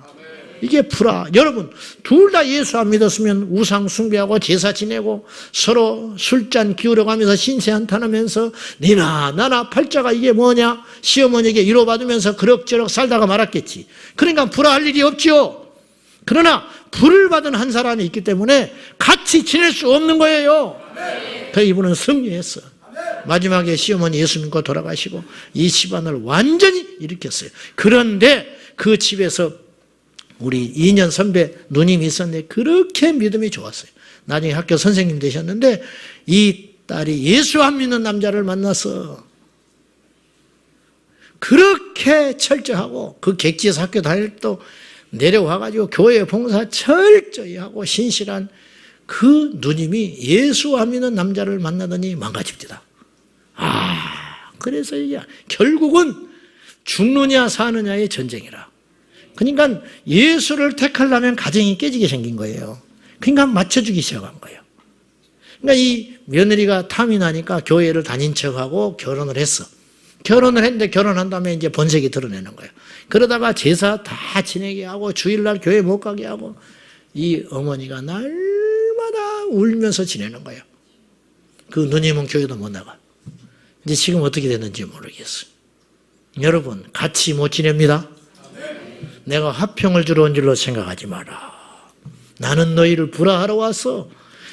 [SPEAKER 1] 이게 불화. 여러분 둘 다 예수 안 믿었으면 우상 숭배하고 제사 지내고 서로 술잔 기울여가면서 신세 한탄하면서 니나 나나 팔자가 이게 뭐냐 시어머니에게 위로받으면서 그럭저럭 살다가 말았겠지. 그러니까 불화할 일이 없지요. 그러나 불을 받은 한 사람이 있기 때문에 같이 지낼 수 없는 거예요. 그래서 이분은 승리했어. 마지막에 시어머니 예수 믿고 돌아가시고 이 집안을 완전히 일으켰어요. 그런데 그 집에서 우리 2년 선배 누님이 있었는데 그렇게 믿음이 좋았어요. 나중에 학교 선생님 되셨는데 이 딸이 예수 안 믿는 남자를 만나서 그렇게 철저하고 그 객지에서 학교 다닐 때 내려와가지고 교회 봉사 철저히 하고 신실한 그 누님이 예수 안 믿는 남자를 만나더니 망가집니다. 그래서 이게 결국은 죽느냐 사느냐의 전쟁이라. 그러니까 예수를 택하려면 가정이 깨지게 생긴 거예요. 그러니까 맞춰주기 시작한 거예요. 그러니까 이 며느리가 탐이 나니까 교회를 다닌 척하고 결혼을 했어. 결혼을 했는데 결혼한 다음에 이제 본색이 드러내는 거예요. 그러다가 제사 다 지내게 하고 주일날 교회 못 가게 하고 이 어머니가 날마다 울면서 지내는 거예요. 그 누님은 교회도 못 나가. 이제 지금 어떻게 됐는지 모르겠어요. 여러분 같이 못 지냅니다. 내가 화평을 주러 온 줄로 생각하지 마라. 나는 너희를 불화하러 왔어.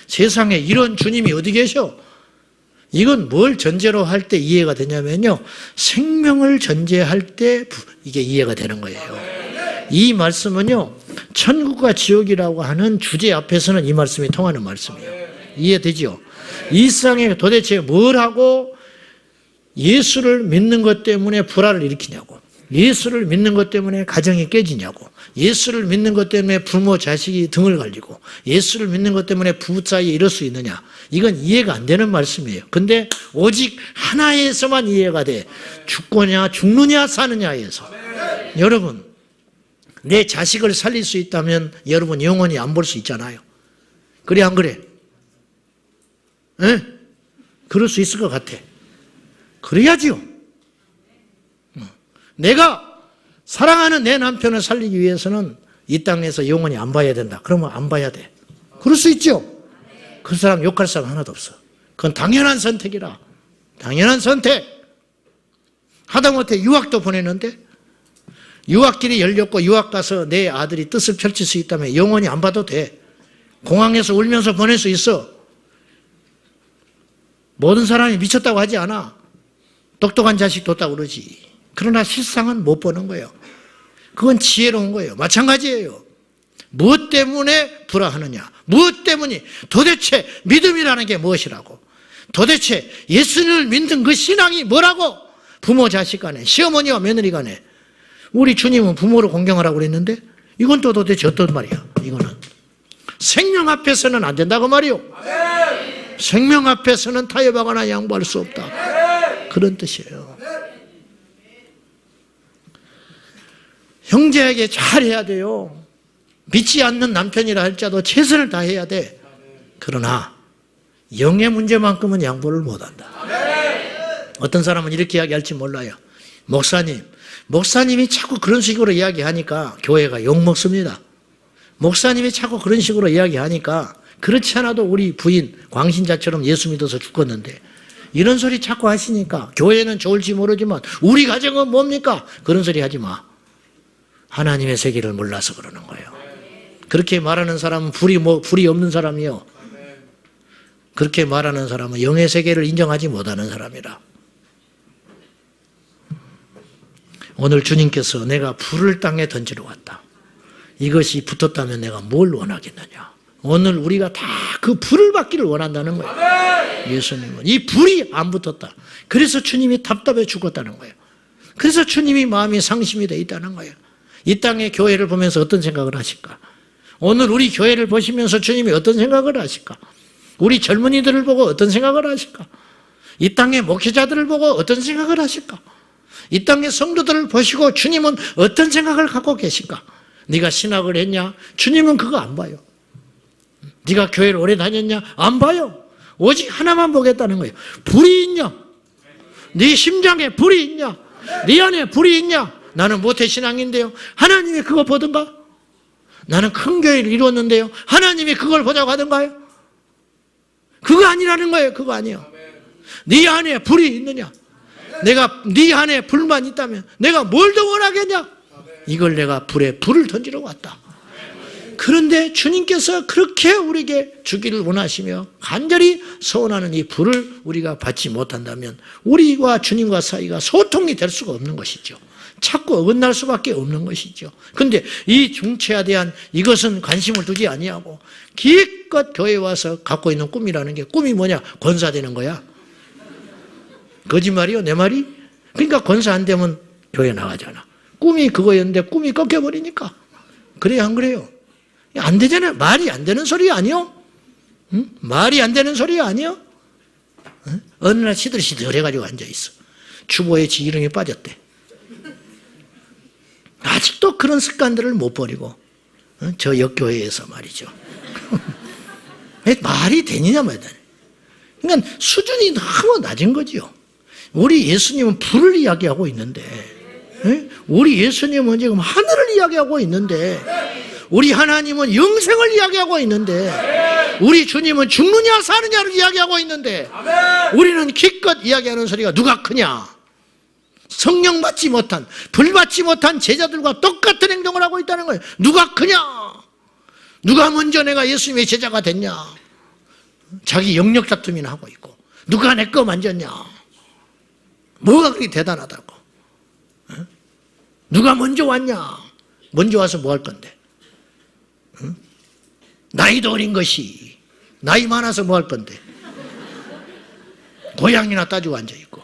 [SPEAKER 1] 세상에 이런 주님이 어디 계셔? 이건 뭘 전제로 할 때 이해가 되냐면요. 생명을 전제할 때 이게 이해가 되는 거예요. 이 말씀은요. 천국과 지옥이라고 하는 주제 앞에서는 이 말씀이 통하는 말씀이에요. 이해되죠? 이 세상에 도대체 뭘 하고 예수를 믿는 것 때문에 불화를 일으키냐고. 예수를 믿는 것 때문에 가정이 깨지냐고. 예수를 믿는 것 때문에 부모 자식이 등을 갈리고 예수를 믿는 것 때문에 부부 사이에 이럴 수 있느냐. 이건 이해가 안 되는 말씀이에요. 근데 오직 하나에서만 이해가 돼. 죽느냐 사느냐에서. 여러분 내 자식을 살릴 수 있다면 여러분 영원히 안 볼 수 있잖아요. 그래 안 그래? 에? 그럴 수 있을 것 같아. 그래야지요. 내가 사랑하는 내 남편을 살리기 위해서는 이 땅에서 영원히 안 봐야 된다. 그러면 안 봐야 돼. 그럴 수 있죠. 그 사람 욕할 사람 하나도 없어. 그건 당연한 선택이라. 당연한 선택. 하다못해 유학도 보내는데 유학길이 열렸고 유학 가서 내 아들이 뜻을 펼칠 수 있다면 영원히 안 봐도 돼. 공항에서 울면서 보낼 수 있어. 모든 사람이 미쳤다고 하지 않아. 똑똑한 자식 뒀다고 그러지. 그러나 실상은 못 보는 거예요. 그건 지혜로운 거예요. 마찬가지예요. 무엇 때문에 불화하느냐? 무엇 때문이? 도대체 믿음이라는 게 무엇이라고? 도대체 예수님을 믿는 그 신앙이 뭐라고? 부모 자식 간에, 시어머니와 며느리 간에. 우리 주님은 부모를 공경하라고 그랬는데 이건 또 도대체 어떤 말이야? 이거는 생명 앞에서는 안 된다고 말이요. 생명 앞에서는 타협하거나 양보할 수 없다. 그런 뜻이에요. 형제에게 잘해야 돼요. 믿지 않는 남편이라 할지라도 최선을 다해야 돼. 그러나 영의 문제만큼은 양보를 못한다. 어떤 사람은 이렇게 이야기할지 몰라요. 목사님이 자꾸 그런 식으로 이야기하니까 교회가 욕먹습니다. 목사님이 자꾸 그런 식으로 이야기하니까 그렇지 않아도 우리 부인 광신자처럼 예수 믿어서 죽었는데 이런 소리 자꾸 하시니까 교회는 좋을지 모르지만 우리 가정은 뭡니까? 그런 소리 하지 마. 하나님의 세계를 몰라서 그러는 거예요. 그렇게 말하는 사람은 불이 없는 사람이요. 그렇게 말하는 사람은 영의 세계를 인정하지 못하는 사람이라. 오늘 주님께서 내가 불을 땅에 던지러 왔다. 이것이 붙었다면 내가 뭘 원하겠느냐. 오늘 우리가 다 그 불을 받기를 원한다는 거예요. 예수님은 이 불이 안 붙었다. 그래서 주님이 답답해 죽었다는 거예요. 그래서 주님이 마음이 상심이 되어 있다는 거예요. 이 땅의 교회를 보면서 어떤 생각을 하실까? 오늘 우리 교회를 보시면서 주님이 어떤 생각을 하실까? 우리 젊은이들을 보고 어떤 생각을 하실까? 이 땅의 목회자들을 보고 어떤 생각을 하실까? 이 땅의 성도들을 보시고 주님은 어떤 생각을 갖고 계실까? 네가 신학을 했냐? 주님은 그거 안 봐요. 네가 교회를 오래 다녔냐? 안 봐요. 오직 하나만 보겠다는 거예요. 불이 있냐? 네 심장에 불이 있냐? 네 안에 불이 있냐? 나는 모태신앙인데요. 하나님이 그거 보던가? 나는 큰 교회를 이루었는데요. 하나님이 그걸 보자고 하던가요? 그거 아니라는 거예요. 그거 아니에요. 네 안에 불이 있느냐? 내가 네 안에 불만 있다면 내가 뭘 더 원하겠냐? 이걸 내가 불을 던지러 왔다. 그런데 주님께서 그렇게 우리에게 주기를 원하시며 간절히 소원하는 이 불을 우리가 받지 못한다면 우리와 주님과 사이가 소통이 될 수가 없는 것이죠. 자꾸 어긋날 수밖에 없는 것이죠. 그런데 이 중체에 대한 이것은 관심을 두지 아니하고 기껏 교회에 와서 갖고 있는 꿈이라는 게, 꿈이 뭐냐? 권사되는 거야. 거짓말이요, 내 말이? 그러니까 권사 안 되면 교회 나가잖아. 꿈이 그거였는데 꿈이 꺾여버리니까. 그래요, 안 그래요? 안 되잖아요. 말이 안 되는 소리 아니요? 응? 말이 안 되는 소리 아니요? 응? 어느 날 시들시들 해가지고 앉아있어. 주보에 지 이름이 빠졌대. 아직도 그런 습관들을 못 버리고, 저 역교회에서 말이죠. 말이 되느냐 말이야. 그러니까 수준이 너무 낮은 거죠. 우리 예수님은 불을 이야기하고 있는데, 우리 예수님은 지금 하늘을 이야기하고 있는데, 우리 하나님은 영생을 이야기하고 있는데, 우리 주님은 죽느냐 사느냐를 이야기하고 있는데, 우리는 기껏 이야기하는 소리가 누가 크냐? 성령 받지 못한, 불 받지 못한 제자들과 똑같은 행동을 하고 있다는 거예요. 누가 크냐? 누가 먼저 내가 예수님의 제자가 됐냐? 자기 영역 다툼이나 하고 있고, 누가 내 거 만졌냐? 뭐가 그렇게 대단하다고? 누가 먼저 왔냐? 먼저 와서 뭐 할 건데? 나이도 어린 것이 나이 많아서 뭐 할 건데? 고향이나 따지고 앉아있고,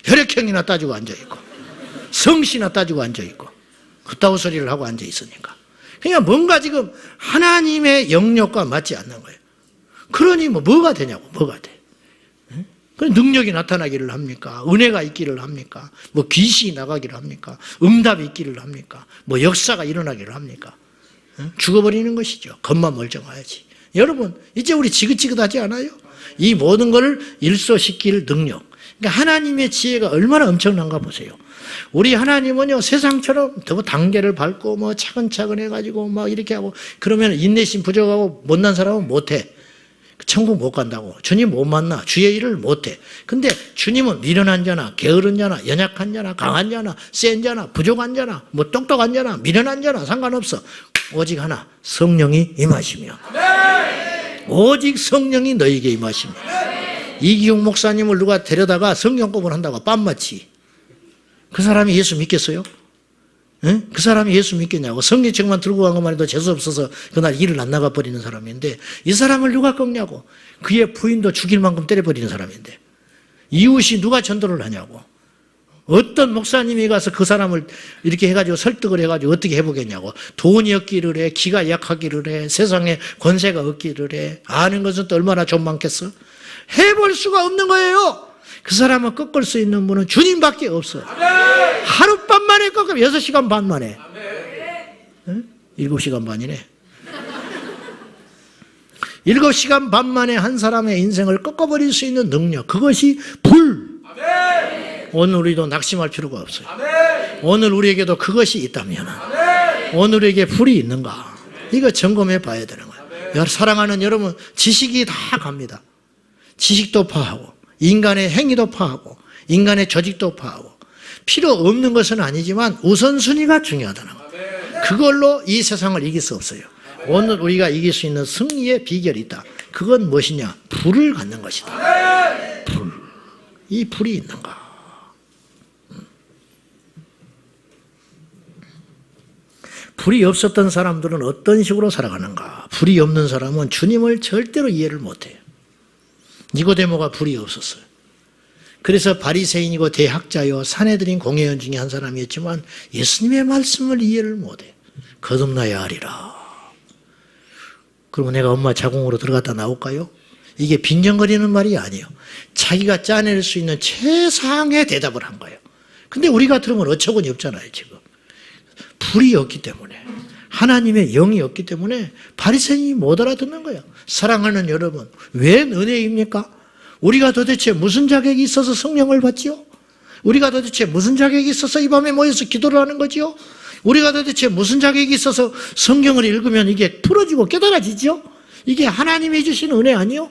[SPEAKER 1] 혈액형이나 따지고 앉아있고, 성씨나 따지고 앉아있고, 그따위 소리를 하고 앉아있으니까. 그러니까 뭔가 지금 하나님의 영역과 맞지 않는 거예요. 그러니 뭐가 되냐고, 뭐가 돼? 능력이 나타나기를 합니까? 은혜가 있기를 합니까? 뭐 귀신이 나가기를 합니까? 응답이 있기를 합니까? 뭐 역사가 일어나기를 합니까? 죽어버리는 것이죠. 겉만 멀쩡해야지. 여러분, 이제 우리 지긋지긋하지 않아요? 이 모든 것을 일소시킬 능력. 그러니까 하나님의 지혜가 얼마나 엄청난가 보세요. 우리 하나님은요, 세상처럼 더 단계를 밟고 뭐 차근차근 해가지고 막 이렇게 하고, 그러면 인내심 부족하고 못난 사람은 못해. 천국 못 간다고. 주님 못 만나. 주의 일을 못해. 근데 주님은 미련한 자나 게으른 자나 연약한 자나 강한 자나 센 자나 부족한 자나 뭐 똑똑한 자나 미련한 자나 상관없어. 오직 하나, 성령이 임하시며, 오직 성령이 너에게 임하시며. 이기용 목사님을 누가 데려다가 성경법을 한다고 빤마치. 그 사람이 예수 믿겠어요? 응? 그 사람이 예수 믿겠냐고. 성경책만 들고 간 것만 해도 재수없어서 그날 일을 안 나가버리는 사람인데, 이 사람을 누가 꺾냐고. 그의 부인도 죽일 만큼 때려버리는 사람인데, 이웃이 누가 전도를 하냐고. 어떤 목사님이 가서 그 사람을 이렇게 해가지고 설득을 해가지고 어떻게 해보겠냐고. 돈이 없기를 해, 기가 약하기를 해, 세상에 권세가 없기를 해. 아는 것은 또 얼마나 좀 많겠어? 해볼 수가 없는 거예요. 그 사람을 꺾을 수 있는 분은 주님밖에 없어요. 하룻밤 만에 꺾으면 6시간 반 만에. 7시간 반이네. 7시간 반 만에 한 사람의 인생을 꺾어버릴 수 있는 능력, 그것이 불. 오늘 우리도 낙심할 필요가 없어요. 오늘 우리에게도 그것이 있다면, 오늘에게 불이 있는가, 이거 점검해 봐야 되는 거예요. 사랑하는 여러분, 지식이 다 갑니다. 지식도 파하고, 인간의 행위도 파하고, 인간의 조직도 파하고, 필요 없는 것은 아니지만 우선순위가 중요하다는 거예요. 그걸로 이 세상을 이길 수 없어요. 오늘 우리가 이길 수 있는 승리의 비결이 있다. 그건 무엇이냐? 불을 갖는 것이다. 불. 이 불이 있는가? 불이 없었던 사람들은 어떤 식으로 살아가는가? 불이 없는 사람은 주님을 절대로 이해를 못해요. 니고데모가 불이 없었어요. 그래서 바리새인이고 대학자요 사내들인 공회원 중에 한 사람이었지만 예수님의 말씀을 이해를 못해요. 거듭나야 하리라. 그러면 내가 엄마 자궁으로 들어갔다 나올까요? 이게 빈정거리는 말이 아니에요. 자기가 짜낼 수 있는 최상의 대답을 한 거예요. 근데 우리가 들으면 어처구니 없잖아요, 지금. 불이 없기 때문에, 하나님의 영이 없기 때문에 바리새인이 못 알아듣는 거예요. 사랑하는 여러분, 왜 은혜입니까? 우리가 도대체 무슨 자격이 있어서 성령을 받지요? 우리가 도대체 무슨 자격이 있어서 이 밤에 모여서 기도를 하는 거지요? 우리가 도대체 무슨 자격이 있어서 성경을 읽으면 이게 풀어지고 깨달아지죠? 이게 하나님이 주신 은혜 아니요?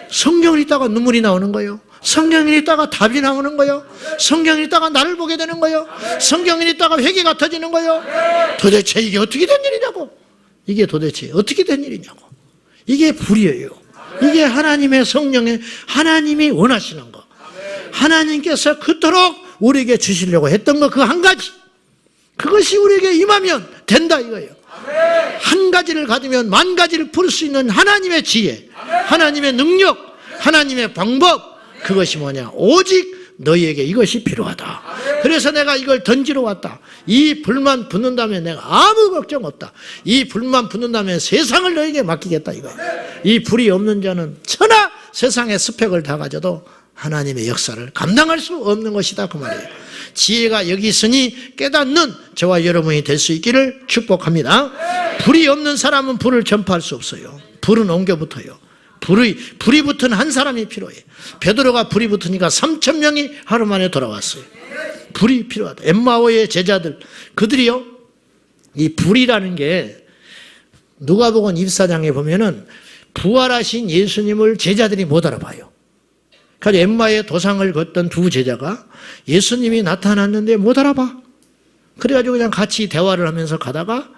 [SPEAKER 1] 성경을 읽다가 눈물이 나오는 거예요. 성경을 읽다가 답이 나오는 거예요. 성경을 읽다가 나를 보게 되는 거예요. 성경을 읽다가 회개가 터지는 거예요. 도대체 이게 어떻게 된 일이냐고. 이게 도대체 어떻게 된 일이냐고. 이게 불이에요. 이게 하나님의 성령의, 하나님이 원하시는 거. 하나님께서 그토록 우리에게 주시려고 했던 거 그 한 가지, 그것이 우리에게 임하면 된다 이거예요. 한 가지를 가지면 만 가지를 풀 수 있는 하나님의 지혜, 하나님의 능력, 하나님의 방법, 그것이 뭐냐? 오직 너희에게 이것이 필요하다. 그래서 내가 이걸 던지러 왔다. 이 불만 붙는다면 내가 아무 걱정 없다. 이 불만 붙는다면 세상을 너희에게 맡기겠다 이거예요. 이 불이 없는 자는 천하 세상의 스펙을 다 가져도 하나님의 역사를 감당할 수 없는 것이다 그 말이에요. 지혜가 여기 있으니 깨닫는 저와 여러분이 될 수 있기를 축복합니다. 불이 없는 사람은 불을 전파할 수 없어요. 불은 옮겨 붙어요. 불이 붙은 한 사람이 필요해. 베드로가 불이 붙으니까 3,000명이 하루 만에 돌아왔어요. 불이 필요하다. 엠마오의 제자들, 그들이요, 이 불이라는 게 누가복음 24장에 보면은 부활하신 예수님을 제자들이 못 알아봐요. 그래서 엠마오의 도상을 걷던 두 제자가 예수님이 나타났는데 못 알아봐. 그래가지고 그냥 같이 대화를 하면서 가다가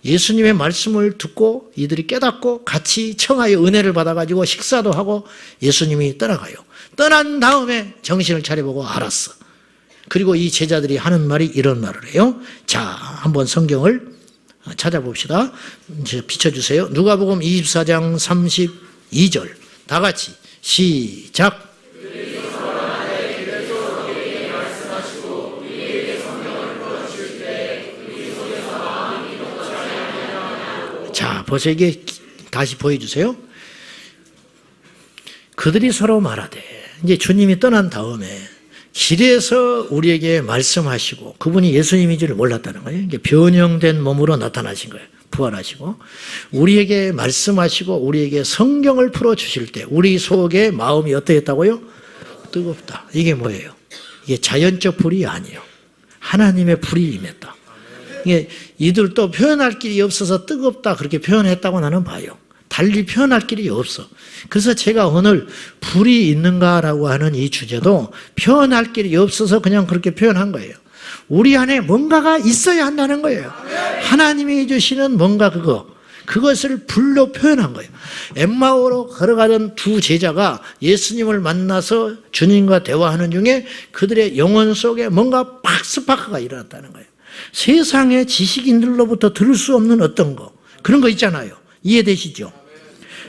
[SPEAKER 1] 예수님의 말씀을 듣고 이들이 깨닫고 같이 청하여 은혜를 받아가지고 식사도 하고 예수님이 떠나가요. 떠난 다음에 정신을 차려보고 알았어. 그리고 이 제자들이 하는 말이 이런 말을 해요. 자, 한번 성경을 찾아봅시다. 이제 비춰주세요. 누가복음 24장 32절 다 같이 시작. 자, 벌써 이게 다시 보여주세요. 그들이 서로 말하되, 이제 주님이 떠난 다음에 길에서 우리에게 말씀하시고, 그분이 예수님인 줄 몰랐다는 거예요. 이게 변형된 몸으로 나타나신 거예요. 부활하시고 우리에게 말씀하시고 우리에게 성경을 풀어주실 때 우리 속에 마음이 어떠했다고요? 뜨겁다. 이게 뭐예요? 이게 자연적 불이 아니에요. 하나님의 불이 임했다. 이게 이들도 표현할 길이 없어서 뜨겁다 그렇게 표현했다고 나는 봐요. 달리 표현할 길이 없어. 그래서 제가 오늘 불이 있는가라고 하는 이 주제도 표현할 길이 없어서 그냥 그렇게 표현한 거예요. 우리 안에 뭔가가 있어야 한다는 거예요. 하나님이 주시는 뭔가 그것을 불로 표현한 거예요. 엠마오로 걸어가던 두 제자가 예수님을 만나서 주님과 대화하는 중에 그들의 영혼 속에 뭔가 스파크가 일어났다는 거예요. 세상의 지식인들로부터 들을 수 없는 어떤 거, 그런 거 있잖아요. 이해되시죠?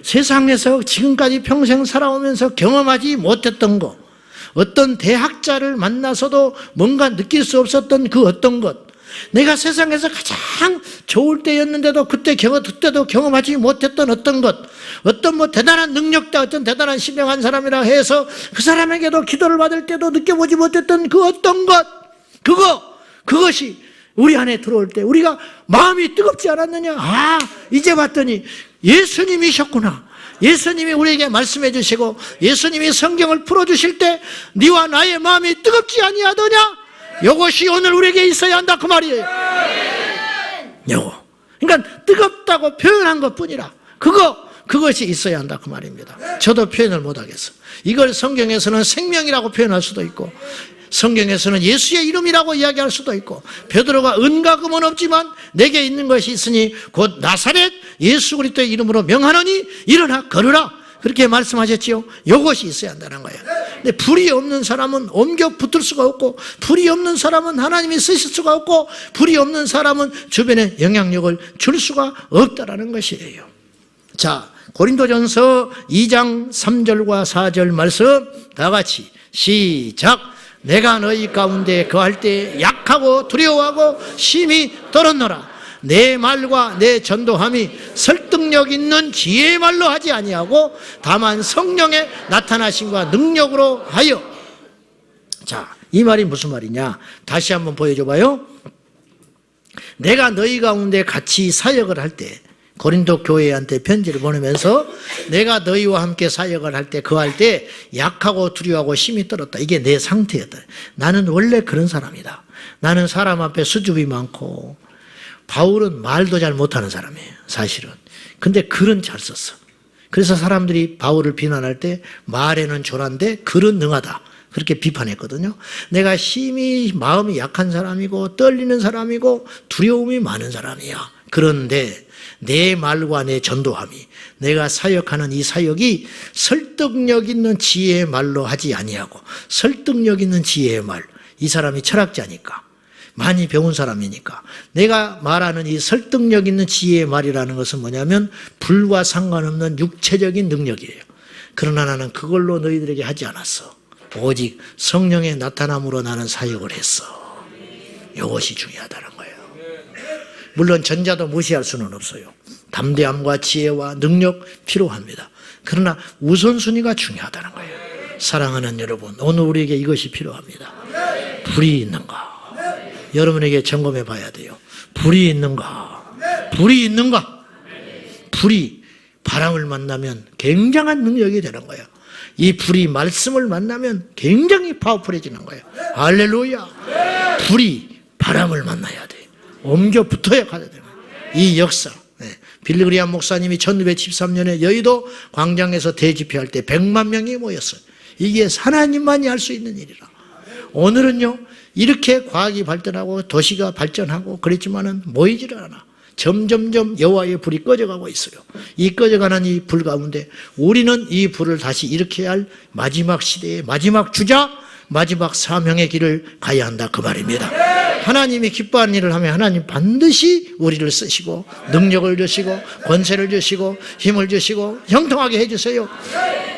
[SPEAKER 1] 세상에서 지금까지 평생 살아오면서 경험하지 못했던 거, 어떤 대학자를 만나서도 뭔가 느낄 수 없었던 그 어떤 것, 내가 세상에서 가장 좋을 때였는데도 그때도 경험하지 못했던 어떤 것, 어떤 대단한 능력자, 어떤 대단한 신명한 사람이라 해서 그 사람에게도 기도를 받을 때도 느껴보지 못했던 그 어떤 것, 그것이 우리 안에 들어올 때 우리가 마음이 뜨겁지 않았느냐? 아, 이제 봤더니 예수님이셨구나. 예수님이 우리에게 말씀해 주시고 예수님이 성경을 풀어주실 때 네와 나의 마음이 뜨겁지 아니하더냐? 이것이 오늘 우리에게 있어야 한다 그 말이에요. 요거. 그러니까 뜨겁다고 표현한 것뿐이라 그것이 있어야 한다 그 말입니다. 저도 표현을 못하겠어. 이걸 성경에서는 생명이라고 표현할 수도 있고 성경에서는 예수의 이름이라고 이야기할 수도 있고 베드로가 은과 금은 없지만 내게 있는 것이 있으니 곧 나사렛 예수 그리스도의 이름으로 명하노니 일어나 걸으라 그렇게 말씀하셨지요. 이것이 있어야 한다는 거예요. 근데 불이 없는 사람은 옮겨 붙을 수가 없고 불이 없는 사람은 하나님이 쓰실 수가 없고 불이 없는 사람은 주변에 영향력을 줄 수가 없다라는 것이에요. 자, 고린도전서 2장 3절과 4절 말씀 다 같이 시작. 내가 너희 가운데 거할 때 약하고 두려워하고 심히 떨었노라. 내 말과 내 전도함이 설득력 있는 지혜의 말로 하지 아니하고 다만 성령의 나타나심과 능력으로 하여. 자, 이 말이 무슨 말이냐? 다시 한번 보여줘 봐요. 내가 너희 가운데 같이 사역을 할 때 고린도 교회한테 편지를 보내면서 내가 너희와 함께 사역을 할 때 거할 때 약하고 두려워하고 심히 떨었다. 이게 내 상태였다. 나는 원래 그런 사람이다. 나는 사람 앞에 수줍이 많고 바울은 말도 잘 못하는 사람이에요. 사실은. 근데 글은 잘 썼어. 그래서 사람들이 바울을 비난할 때 말에는 조란데 글은 능하다. 그렇게 비판했거든요. 내가 심히 마음이 약한 사람이고 떨리는 사람이고 두려움이 많은 사람이야. 그런데 내 말과 내 전도함이 내가 사역하는 이 사역이 설득력 있는 지혜의 말로 하지 아니하고 설득력 있는 지혜의 말, 이 사람이 철학자니까, 많이 배운 사람이니까. 내가 말하는 이 설득력 있는 지혜의 말이라는 것은 뭐냐면 불과 상관없는 육체적인 능력이에요. 그러나 나는 그걸로 너희들에게 하지 않았어. 오직 성령의 나타남으로 나는 사역을 했어. 이것이 중요하다는 거예요. 물론 전자도 무시할 수는 없어요. 담대함과 지혜와 능력 필요합니다. 그러나 우선순위가 중요하다는 거예요. 사랑하는 여러분, 오늘 우리에게 이것이 필요합니다. 불이 있는가? 여러분에게 점검해 봐야 돼요. 불이 있는가? 불이 있는가? 불이 바람을 만나면 굉장한 능력이 되는 거예요. 이 불이 말씀을 만나면 굉장히 파워풀해지는 거예요. 할렐루야. 불이 바람을 만나야 돼요. 옮겨 붙어야 가야 돼요. 이 역사. 빌리 그리함 목사님이 1913년에 여의도 광장에서 대집회할 때 100만 명이 모였어요. 이게 하나님만이 할 수 있는 일이라. 오늘은요, 이렇게 과학이 발전하고 도시가 발전하고 그랬지만은 모이지를 않아. 점점점 여호와의 불이 꺼져가고 있어요. 이 꺼져가는 이 불 가운데 우리는 이 불을 다시 일으켜야 할 마지막 시대의 마지막 주자, 마지막 사명의 길을 가야 한다, 그 말입니다. 하나님이 기뻐하는 일을 하면 하나님 반드시 우리를 쓰시고 능력을 주시고 권세를 주시고 힘을 주시고 형통하게 해주세요.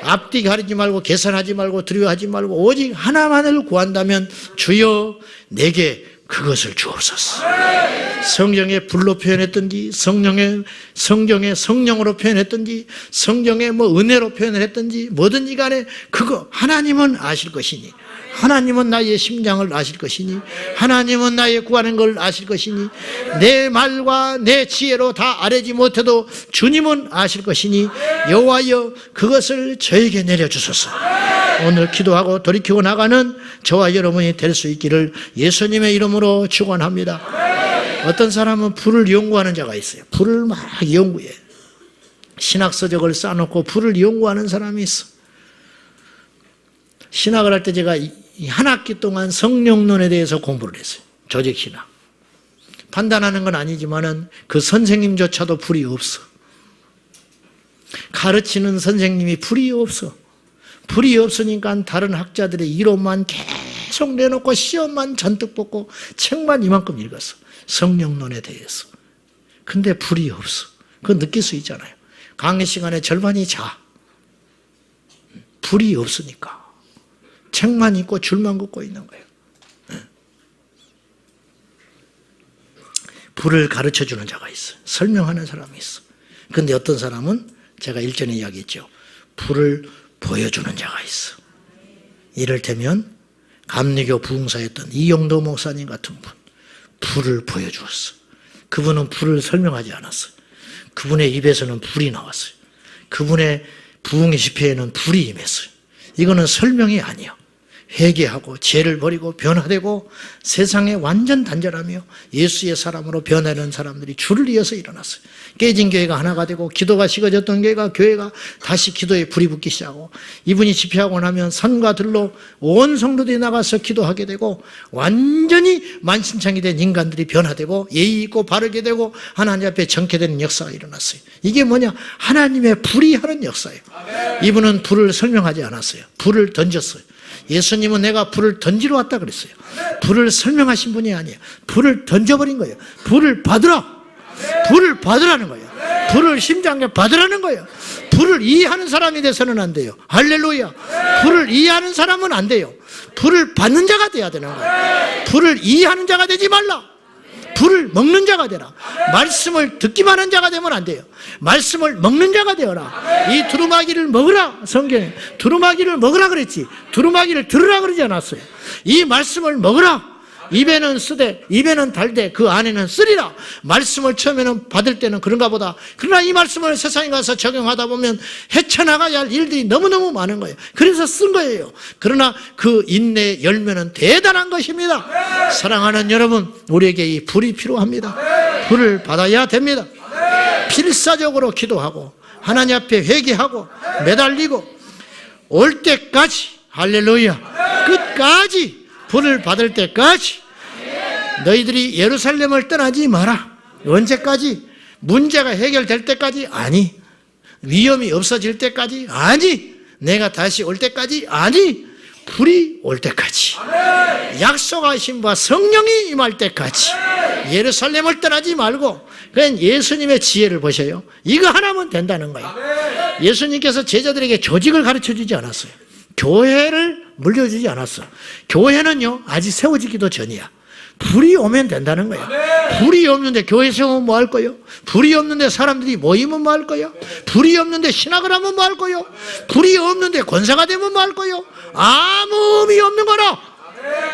[SPEAKER 1] 앞뒤 가리지 말고 계산하지 말고 두려워하지 말고 오직 하나만을 구한다면 주여 내게 그것을 주옵소서. 성경의 불로 표현했든지 성경의 성령으로 표현했든지 성경의 은혜로 표현을 했든지 뭐든지 간에 그거 하나님은 아실 것이니, 하나님은 나의 심장을 아실 것이니, 하나님은 나의 구하는 걸 아실 것이니, 내 말과 내 지혜로 다 아뢰지 못해도 주님은 아실 것이니 여호와여 그것을 저에게 내려주소서. 오늘 기도하고 돌이키고 나가는 저와 여러분이 될 수 있기를 예수님의 이름으로 축원합니다. 어떤 사람은 불을 연구하는 자가 있어요. 불을 막 연구해. 신학서적을 쌓아놓고 불을 연구하는 사람이 있어. 신학을 할 때 제가 한 학기 동안 성령론에 대해서 공부를 했어요. 조직신학. 판단하는 건 아니지만은 그 선생님조차도 불이 없어. 가르치는 선생님이 불이 없어. 불이 없으니까 다른 학자들의 이론만 계속 내놓고 시험만 잔뜩 뽑고 책만 이만큼 읽었어. 성령론에 대해서. 근데 불이 없어. 그거 느낄 수 있잖아요. 강의 시간에 절반이 자. 불이 없으니까. 책만 읽고 줄만 긋고 있는 거예요. 불을 가르쳐주는 자가 있어. 설명하는 사람이 있어. 그런데 어떤 사람은 제가 일전에 이야기했죠. 불을 보여주는 자가 있어. 이를테면 감리교 부흥사였던 이영도 목사님 같은 분. 불을 보여주었어. 그분은 불을 설명하지 않았어. 그분의 입에서는 불이 나왔어요. 그분의 부흥의 집회에는 불이 임했어요. 이거는 설명이 아니에요. 회개하고 죄를 버리고 변화되고 세상에 완전 단절하며 예수의 사람으로 변하는 사람들이 줄을 이어서 일어났어요. 깨진 교회가 하나가 되고 기도가 식어졌던 교회가 다시 기도에 불이 붙기 시작하고 이분이 집회하고 나면 산과 들로 온 성도들이 나가서 기도하게 되고 완전히 만신창이 된 인간들이 변화되고 예의 있고 바르게 되고 하나님 앞에 정케되는 역사가 일어났어요. 이게 뭐냐? 하나님의 불이 하는 역사예요. 이분은 불을 설명하지 않았어요. 불을 던졌어요. 예수님은 내가 불을 던지러 왔다 그랬어요. 불을 설명하신 분이 아니에요. 불을 던져버린 거예요. 불을 받으라. 불을 받으라는 거예요. 불을 심장에 받으라는 거예요. 불을 이해하는 사람이 돼서는 안 돼요. 할렐루야. 불을 이해하는 사람은 안 돼요. 불을 받는 자가 돼야 되는 거예요. 불을 이해하는 자가 되지 말라. 불을 먹는 자가 되라. 말씀을 듣기만 하는 자가 되면 안 돼요. 말씀을 먹는 자가 되어라. 이 두루마기를 먹으라. 성경에 두루마기를 먹으라 그랬지. 두루마기를 들으라 그러지 않았어요. 이 말씀을 먹으라. 입에는 쓰되 입에는 달되 그 안에는 쓰리라. 말씀을 처음에는 받을 때는 그런가 보다. 그러나 이 말씀을 세상에 가서 적용하다 보면 헤쳐나가야 할 일들이 너무너무 많은 거예요. 그래서 쓴 거예요. 그러나 그 인내의 열매는 대단한 것입니다. 사랑하는 여러분, 우리에게 이 불이 필요합니다. 불을 받아야 됩니다. 필사적으로 기도하고 하나님 앞에 회개하고 매달리고 올 때까지, 할렐루야, 끝까지 불을 받을 때까지 너희들이 예루살렘을 떠나지 마라. 언제까지? 문제가 해결될 때까지? 아니. 위험이 없어질 때까지? 아니. 내가 다시 올 때까지? 아니. 불이 올 때까지, 약속하신 바 성령이 임할 때까지 예루살렘을 떠나지 말고, 그냥 예수님의 지혜를 보셔요. 이거 하나면 된다는 거예요. 예수님께서 제자들에게 조직을 가르쳐주지 않았어요. 교회를 물려주지 않았어. 교회는요 아직 세워지기도 전이야. 불이 오면 된다는 거예요. 불이 없는데 교회 세우면 뭐 할 거예요? 불이 없는데 사람들이 모이면 뭐 할 거예요? 불이 없는데 신학을 하면 뭐 할 거예요? 불이 없는데 권사가 되면 뭐 할 거예요? 아무 의미 없는 거라.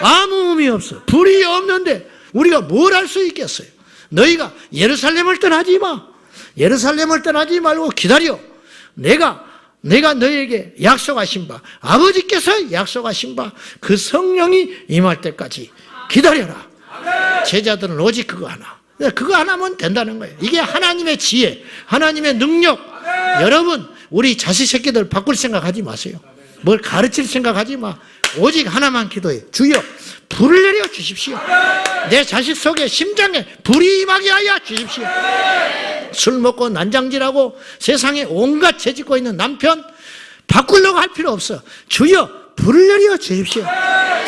[SPEAKER 1] 아무 의미 없어. 불이 없는데 우리가 뭘 할 수 있겠어요? 너희가 예루살렘을 떠나지 마. 예루살렘을 떠나지 말고 기다려. 내가 너희에게 약속하신 바, 아버지께서 약속하신 바 그 성령이 임할 때까지 기다려라. 제자들은 오직 그거 하나면 된다는 거예요. 이게 하나님의 지혜, 하나님의 능력. 여러분, 우리 자식 새끼들 바꿀 생각하지 마세요. 뭘 가르칠 생각하지 마. 오직 하나만 기도해. 주여, 불을 내려 주십시오. 내 자식 속에 심장에 불이 임하게 하여 주십시오. 술 먹고 난장질하고 세상에 온갖 죄짓고 있는 남편 바꾸려고 할 필요 없어. 주여, 불을 내려 주십시오.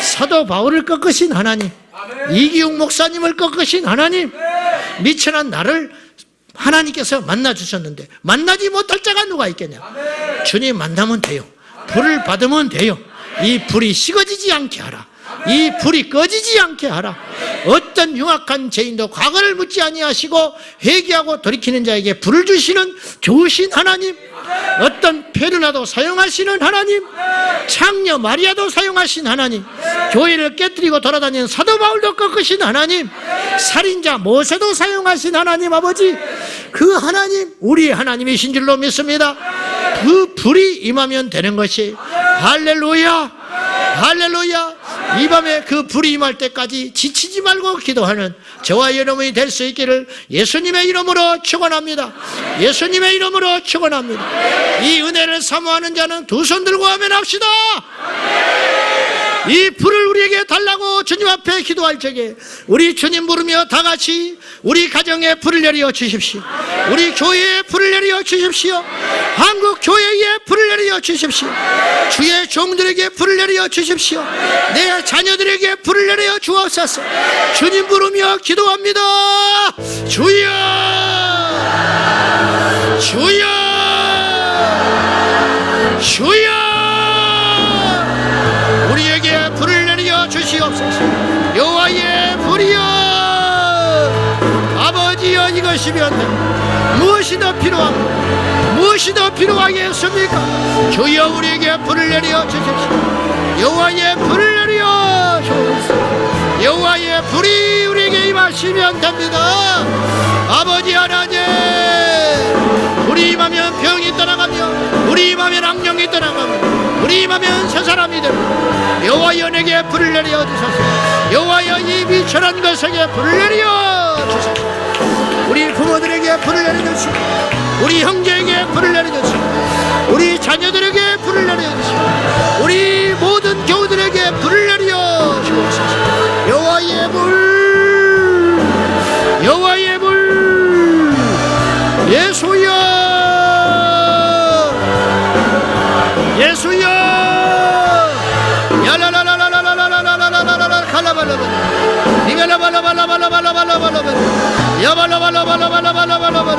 [SPEAKER 1] 사도 바울을 꺾으신 하나님, 이기웅 목사님을 꺾으신 하나님, 미천한 나를 하나님께서 만나주셨는데 만나지 못할 자가 누가 있겠냐. 주님 만나면 돼요. 불을 받으면 돼요. 이 불이 식어지지 않게 하라. 이 불이 꺼지지 않게 하라. 어떤 흉악한 죄인도 과거를 묻지 아니하시고 회개하고 돌이키는 자에게 불을 주시는 좋으신 하나님, 어떤 페르나도 사용하시는 하나님, 창녀 마리아도 사용하신 하나님, 교회를 깨뜨리고 돌아다니는 사도 바울도 꺾으신 하나님, 살인자 모세도 사용하신 하나님 아버지, 그 하나님 우리의 하나님이신 줄로 믿습니다. 그 불이 임하면 되는 것이, 할렐루야, 할렐루야. 이 밤에 그 불이 임할 때까지 지치지 말고 기도하는 저와 여러분이 될 수 있기를 예수님의 이름으로 축원합니다. 예수님의 이름으로 축원합니다. 이 은혜를 사모하는 자는 두 손 들고 아멘합시다. 이 불을 우리에게 달라고 주님 앞에 기도할 적에 우리 주님 부르며 다 같이 우리 가정에 불을 내려 주십시오. 우리 교회에 불을 내려 주십시오. 한국 교회에 불을 내려 주십시오. 주의 종들에게 불을 내려 주십시오. 내 자녀들에게 불을 내려 주옵소서. 주님 부르며 기도합니다. 주여, 주여, 주여, 우리에게 불을 내려 주시옵소서. 여호와의 불이여, 아버지여, 이것이면 무엇이 더 필요합니까? 무엇이 더 필요하겠습니까? 주여, 우리에게 불을 내려 주십시오. 여호와의 불을 내려 주옵소서. 여호와의 불이 우리에게 임하시면 됩니다. 아버지 하나님, 우리 임하면 병이 떠나가며, 우리 임하면 악령이 떠나가며, 우리 임하면 새 사람이 됩니다. 여호와여, 내게 불을 내려 주소서. 여호와여, 이 비천한 것에게 불을 내려 주소서. 우리 부모들에게 불을 내려 주시고, 우리 형제에게 불을 내려 주시고, 우리 자녀들에게 불을 내려 주시고, 우리 모든 교우들에게 불을 내려 주옵소서. 여호와의 불, 여호와의 불, 예수여, 예수여, 야라라라라라라라라라라라라 칼라발라바, 니벨라발라발라발라발라발라발라발, 야발라발라발라발라발라발라발,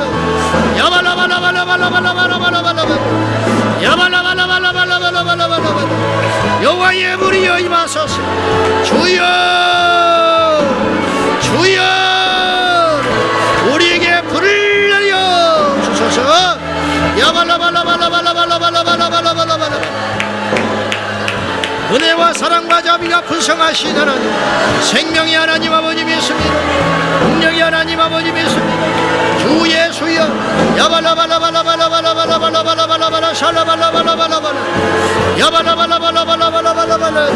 [SPEAKER 1] 야발라발라발라발라발라발라발라발, 야발라발라발라발라발라발라발. 여호와의 불이여 임하소서. 주여, 주여, 우리에게 불을 내려 주소서. 야발라발라발라발라발라발라발라발라발라발. 은혜와 사랑과 자비가 풍성하신 하나님, 생명의 하나님 아버님이 있습니다. 능력의 하나님 아버님이 있습니다. 주 예수여, 야발라발라발라발라발라발라발라발라발라발라 샬라발라발라발라발라, 야발라발라발라발라발라발라발라,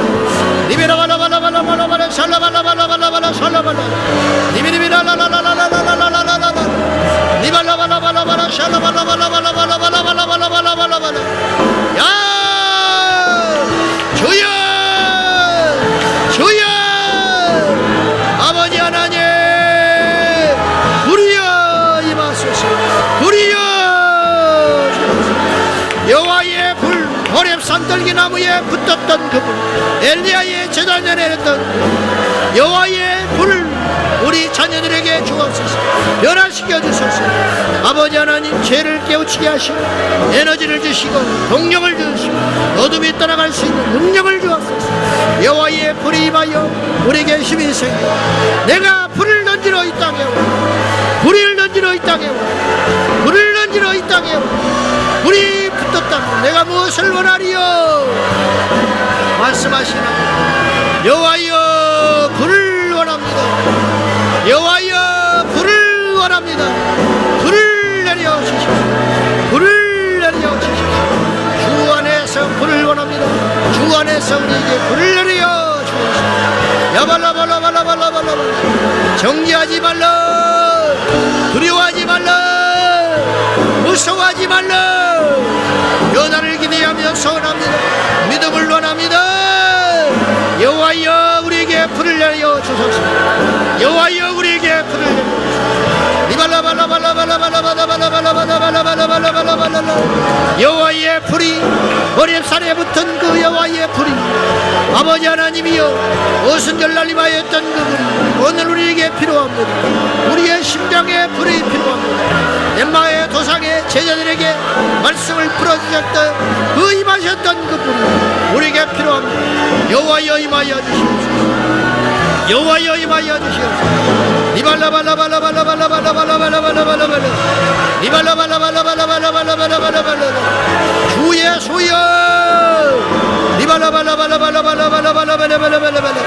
[SPEAKER 1] 니비라발라발라발라발라발라 샬라발라발라발라발라 샬라발라, 니비리비라라라라라라라라라라라, 니발라발라발라발라 샬라발라발라발라발라발라발라발라발라. 야, 주여, 주여, 아버지 하나님, 불이여 임하소서. 불이여, 여호와의 불, 호렙 산떨기나 나무에 붙었던 그분, 엘리야의 제단에 내렸던 여호와의 불을 우리 자녀들에게 주옵소서. 변화시켜 주소서. 아버지 하나님, 죄를 깨우치게 하시고 에너지를 주시고 동력을 주시고 어둠이 떠나갈 수 있는 능력을 주옵소서. 여호와의 불이 임하여 우리에게 힘이 생겨 내가 불을 던지러 이 땅에 오, 불을 던지러 이 땅에 오, 불을 던지러 이 땅에 오, 불이 붙었다. 내가 무엇을 원하리요? 말씀하시나 여호와여 불을 원합니다. 여호와여 불을 원합니다. 불을 내려 주십시오. 불을 내려 주십시오. 주 안에서 불을 원합니다. 주 안에서 우리에게 불을 내려 주옵소서. 야발라발라발라발라발라. 정지하지 말라. 두려워하지 말라. 무서워하지 말라. 변화를 기대하며 소원합니다. 믿음을 원합니다. 여호와여 우리에게 불을 내려 주소서. 여호와여 우리에게 불을 내려 주소서. 여호와의 불이 머리살에 붙은 그 여호와의 불이 아버지 하나님이여 오순절 날림하였던 그 불이 오늘 우리에게 필요합니다. 우리의 심장에 불이 필요합니다. 덴마의 도상의 제자들에게 말씀을 풀어주셨던 그 임하셨던 그 불이 우리에게 필요합니다. 여호와여 임하여 주시옵소서. 여호와여 임하여 주시옵소서. 리발라발라발라발라발라발라발라발라발라발라발라 리발라발라발라발라발라발라발라발라 주 예수여 리발라발라발라발라발라발라발라발라발라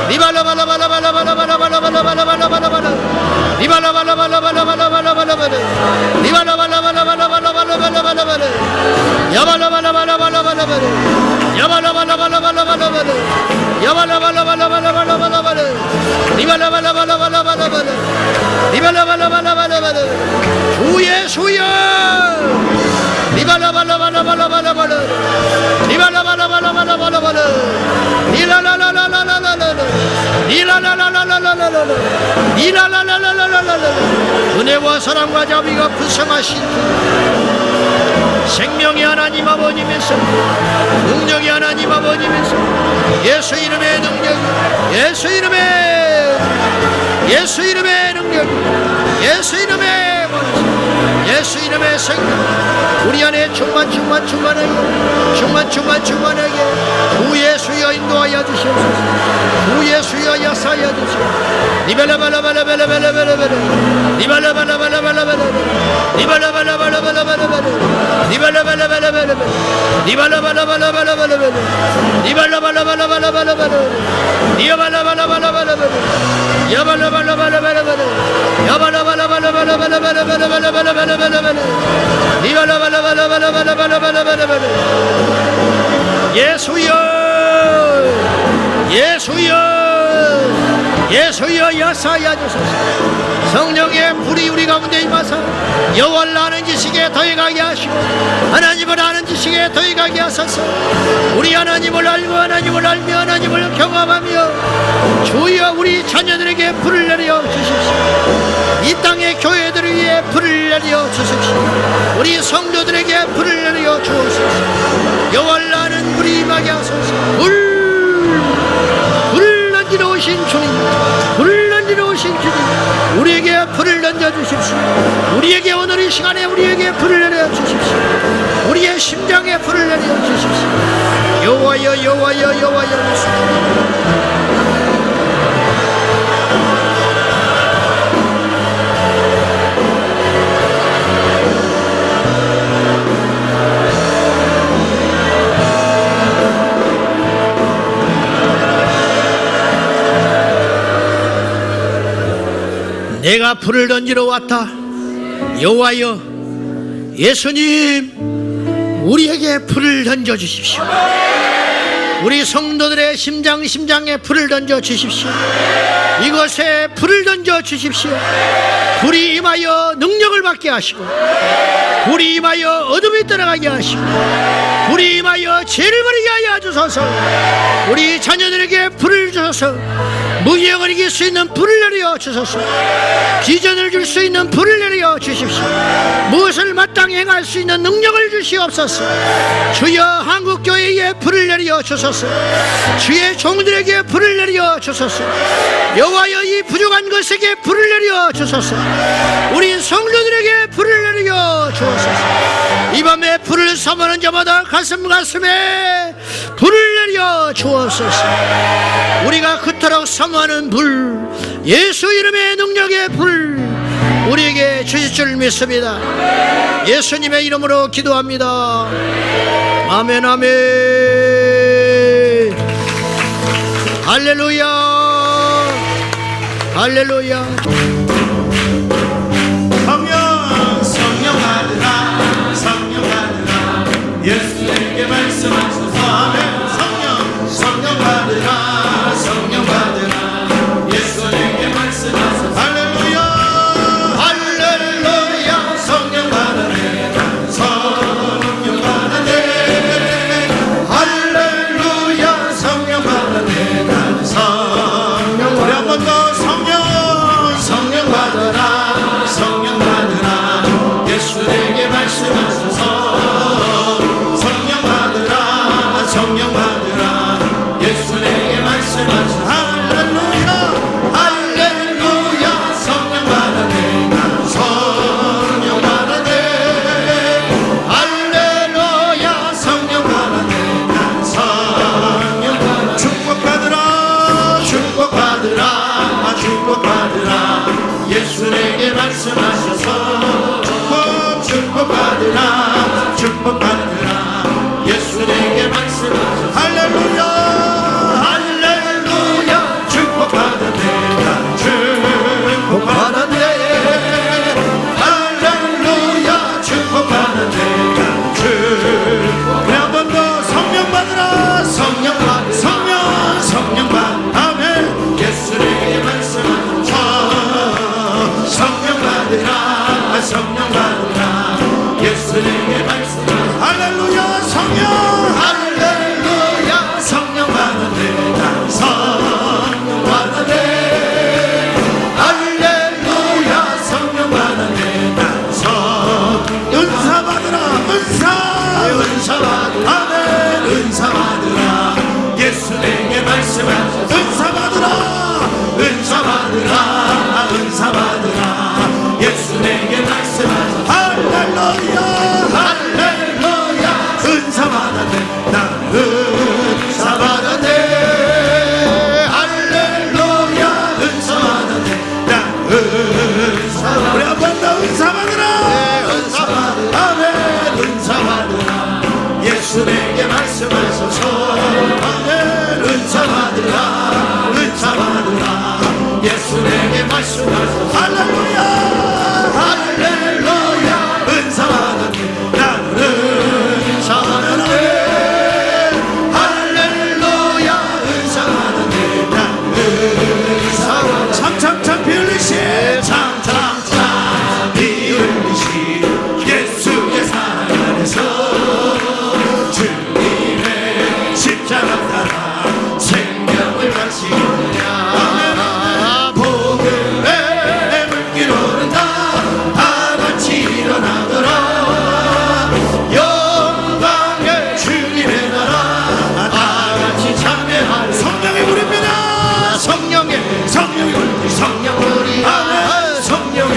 [SPEAKER 1] 리발라발라발라발라발라발라발라발라발라 리발라발라발라발라발라발라발라 리발라발라발라발라발라발라발라 야발라발라발라발라발라발라 야발라발라발라발라발라발라 야발라발라발라발라발라발라 리발라발라발라발라발라발라 리발라발라발라발라발라 주 예수여 리발라발라발라발라발라발라 리발라발라발라발라발라 리라라라라라라라라 리라라라라라라라 리라라라라라라라 은혜와 사랑과 자비가 풍성하신 생명의 하나님 아버님에서 능력의 하나님 아버님에서 예수 이름의 능력 예수 이름의 능력 예수 이름의 권세 예수 이름의 생명 우리 안에 충만하게 주 예수여 인도하여 주시옵소서. 주 예수여 역사하여 주시옵소서. 리발라발라발라발라발라발라 리발라발라발라발라발라 리발라발라발라발라발라 리발라발라발라발라 리발라발라발라발라발라 리발라발라발라발라발라 리발라발라발라발라 야발라발라발라발라 야발라발라발라발라발라발라발라발라 예수여 예수여 예수여 역사하여 주소서. 성령의 불이 우리 가운데 임하사 여호와를 아는 지식에 더해가게 하시고 하나님을 아는 지식에 더해가게 하소서. 우리 하나님을 알고 하나님을 알며 하나님을 경험하며 주여 우리 자녀들에게 불을 내려 주십시오. 이 땅의 교회들을 위해 불을 내려 주십시오. 우리 성도들에게 불을 내려 주옵소서. 여호와를 아는 불이 임하게 하소서. 불을 던지러 오신 주님, 불을 던지러 오신 주님, 우리에게 불을 던져 주십시오. 우리에게 오늘 이 시간에 우리에게 불을 내려 주십시오. 우리의 심장에 불을 내려 주십시오. 여호와여 여호와여 여호와여 내가 불을 던지러 왔다. 여호와여 예수님 우리에게 불을 던져 주십시오. 우리 성도들의 심장에 불을 던져 주십시오. 이것에 불을 던져 주십시오. 불이 임하여 능력을 받게 하시고 불이 임하여 어둠이 떠나가게 하시고 불이 임하여 죄를 버리게 하여 주소서. 우리 자녀들에게 불을 주소서. 무지영을 이길 수 있는 불을 내려 주소서. 비전을 줄 수 있는 불을 내려 주십시오. 무엇을 마땅히 행할 수 있는 능력을 주시옵소서. 주여 한국교회에 불을 내려 주소서. 주의 종들에게 불을 내려 주소서. 여호와여 이 부족한 것에게 불을 내려 주소서. 우리 성도들에게 불을 내려 주옵소서. 이 밤에 불을 삼하는 자마다 가슴에 불을 내려 주옵소서. 우리가 그토록 사모하는 불, 예수 이름의 능력의 불 우리에게 주실 줄 믿습니다. 예수님의 이름으로 기도합니다. 아멘 아멘. 할렐루야 할렐루야.
[SPEAKER 2] 성령 받으라, 성령 받으라. 예수에게 말씀하소서. 아멘. 성령 받으라, 성령 받으라. 예수에게 말씀하소서. 할렐루야 할렐루야. 성령 받으네, 성령 받으네. 할렐루야. 성령 받으네, 성령. 우리 한 번 더. 성령 받으라, 성령 받으라. 예수에게 말씀하소서. 성령 받으라, 성령 받으라. 예수에게 말씀하소서. 할렐루야 할렐루야. 성령 받으네, 성령 받으네. 할렐루야. 성령 받으네, 성령 받으네. 축복받으라, 축복받으라, 축복받으라. 예수에게 말씀하셔서 축복받으라, 축복받으라. 예수에게 말씀하셔서. 할렐루야 할렐루야. 축복받았네, 난 축복받았네. 할렐루야. 축복받았네, 난 축복. 한 번 더. 성령 받으라, 성령 받으라. 성령 받으라. 아멘. 예수에게 말씀하셔서 성령 받으라, 성령 받으라. 예수에게 말씀하소서. 할렐루야. 할렐루야. 성령 받으네, 난 성령 받으네. 할렐루야. 성령 받으네, 난 은사 받으라, 은사 받으라. 아멘. 은사 받으라. 예수에게 말씀하소서. 은사 받으라, 은사 받으라. 은사 받으라. 예수에게 말씀하소서. 할렐루야 할렐루야. 은사 받았네, 난 은사 받았네. 할렐루야. 은사 받았네, 난 은사 받았네. 우리 한 번 더. 은사 받으라, 은사 받으라. 아멘. 은사 받으라. 예수에게 말씀하소서. 아멘. 은사 받으라, 은사 받으라. 예수에게 말씀하소서. 할렐루야 할렐루야. 은사 받았네, 난 은사 받았네. 할렐루야. 은사 받았네, 난 은사 받았네. 참참참 피 흘리시, 참참참 피 흘리시. 예수의 사랑 안에서 주님의 십자가 따라 생명을 바치느냐. 복음의 물길 오른다, 다 같이 일어나더라. 영광의 주님의 나라, 다 같이 참여하리. 성령의 불입니다. 성령의 불이, 성령불이야. 성령의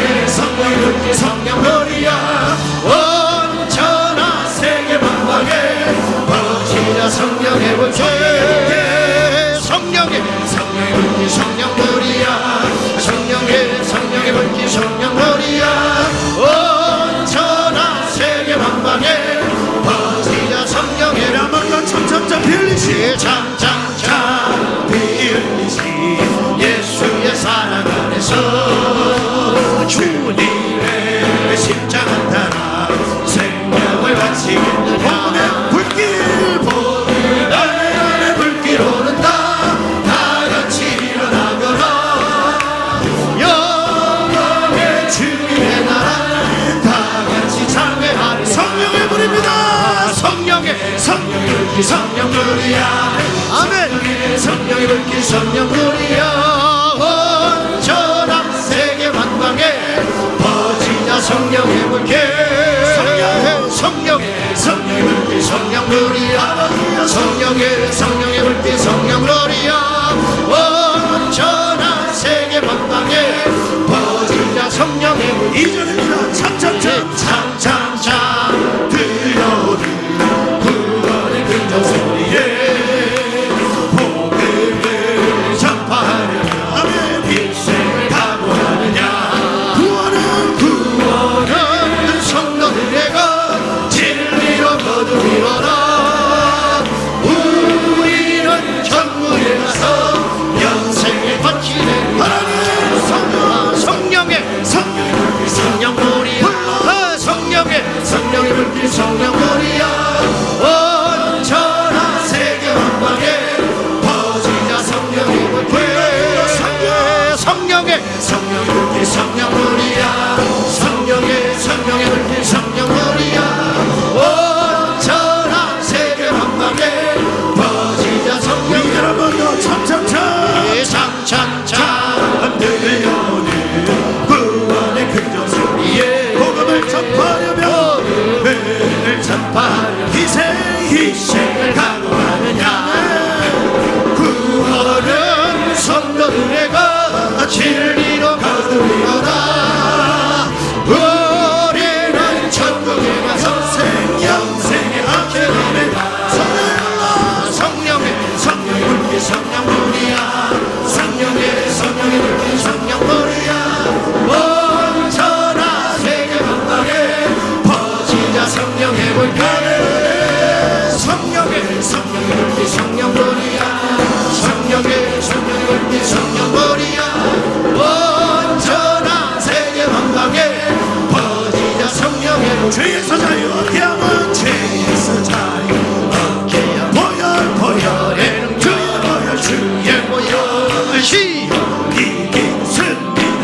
[SPEAKER 2] 불이, 성령불이야. 온전한 세계 만방에 퍼지자 성령의 불. 성령의 불이, 성령불이야. 성령의 불기, 성령불이야. 온전한 세계 만방에 퍼지자 성령의. 한번더. 참참참 피 흘리시, 참참참 피 흘리시. 예수의 사랑 안에서 주님의 십자가 따라 생명을 바치겠느냐. 복음의 불길, 복음의 불길 오른다, 다 같이 일어나거라. 영광의 주님의 나라, 다 같이 참여하리. 성령의 불입니다. 성령의 불길, 성령불이야. 아멘. 성령의 불길, 성령불이야. 2절입니다. 참참참 참참참 들려오는 구원의 긍정 소리에 복음을 전파하려면 아멘 일생을 각오하느냐 구원은 성도들에게 진리로 거두리로라 우리는 천국에 가서 영생의 빛이 되리라 하나님 성령의 불길 성령놀이야 온전한 세계 만방에 퍼지자 성령의 불길 성령의 불길 성령놀이야 성령의 불길 성령놀이야 온전한 세계 만방에 퍼지자 성령의 불길 한번더 참참참 들려오는 구원의 긍정 소리에 복음을 전파하려면 희생을 각오하느냐 구원은 성도들에게 진리로 거두리로다 우리는 천국에 가서 영생의 앞에 오르라 성령의 불길 성령놀이야 성령의 불길 성령놀이야 온전한 세계 만방에 퍼지자 성령의 불길 성령의 불길 성령놀이야 성령의 불길 성령놀이야 온전한 세계 만방에 퍼지자 성령의 불길 죄에서 자유하게 하면 죄에서 자유하게 하면 보혈의 능력 주의 보혈 이긴 승리를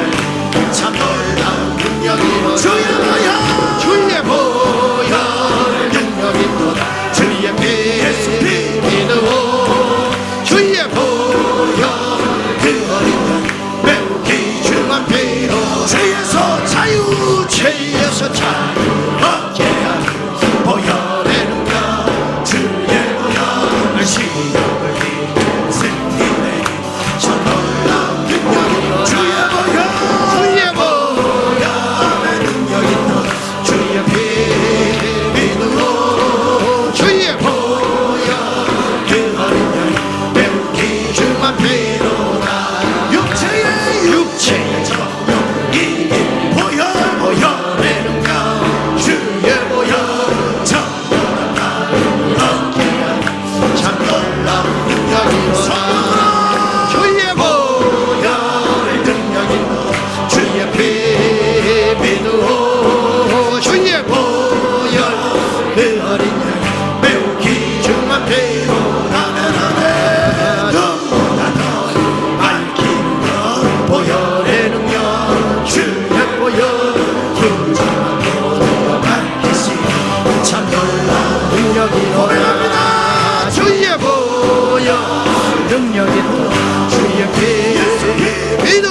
[SPEAKER 2] 참 놀라운 능력이로다 주의 보혈 능력이 또다 주의 피 믿어 주의 보혈 그 어린 양 매우 귀중한 피로 죄에서 자유하게 하는 보혈의 능력 주의 보혈 시험을 이긴 승리를 참 놀라운 능력이로다 주의 보혈의 능력이 또다 주의 피 믿어 주의 보혈 그 어린 양 매우 귀중한 피로다 육체의 정욕 이긴 보혈의 능력 주의 보혈 정결한 나를 참 놀라운 능력이로다 주의 보혈의 능력이 또 주의 피 믿어 주의 보혈 그 어린 양 매우 귀중한 피로다 너무나 널 밝히는 것 보혈의 능력 주의 보혈 귀중한 보혈 밝히시 참 놀라운 능력이로다 주의 보혈 능력이 또 주의 피 믿어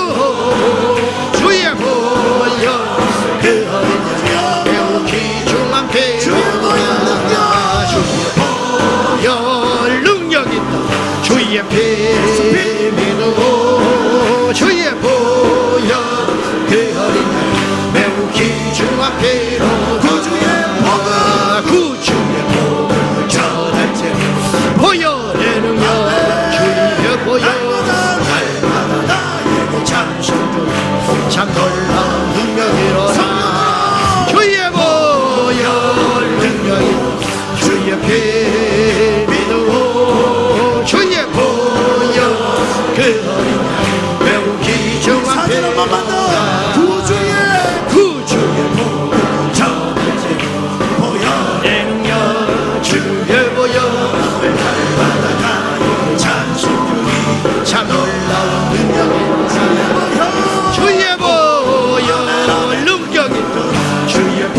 [SPEAKER 2] 주의 보혈 그 어린 양 매우 귀중한 피로다 주의 보혈 능력이 또 주의 피 믿어 주의 보혈 그 어린 양 매우 귀중한 피로 구주의 복을 전할 때 보혈의 능력 주의 보혈 날마다 나에게 찬송도 참 놀라운 능력이로다 주의 보혈 능력이 주의 피 믿어 주의 보혈 그 어린 양 매우 귀중한 피로다 구주의 복을 전할 때 보혈의 능력 주의 보혈 날마다 나에게 찬송이 참 놀라운 능력이로다 주의 보혈 능력이 또 주의 피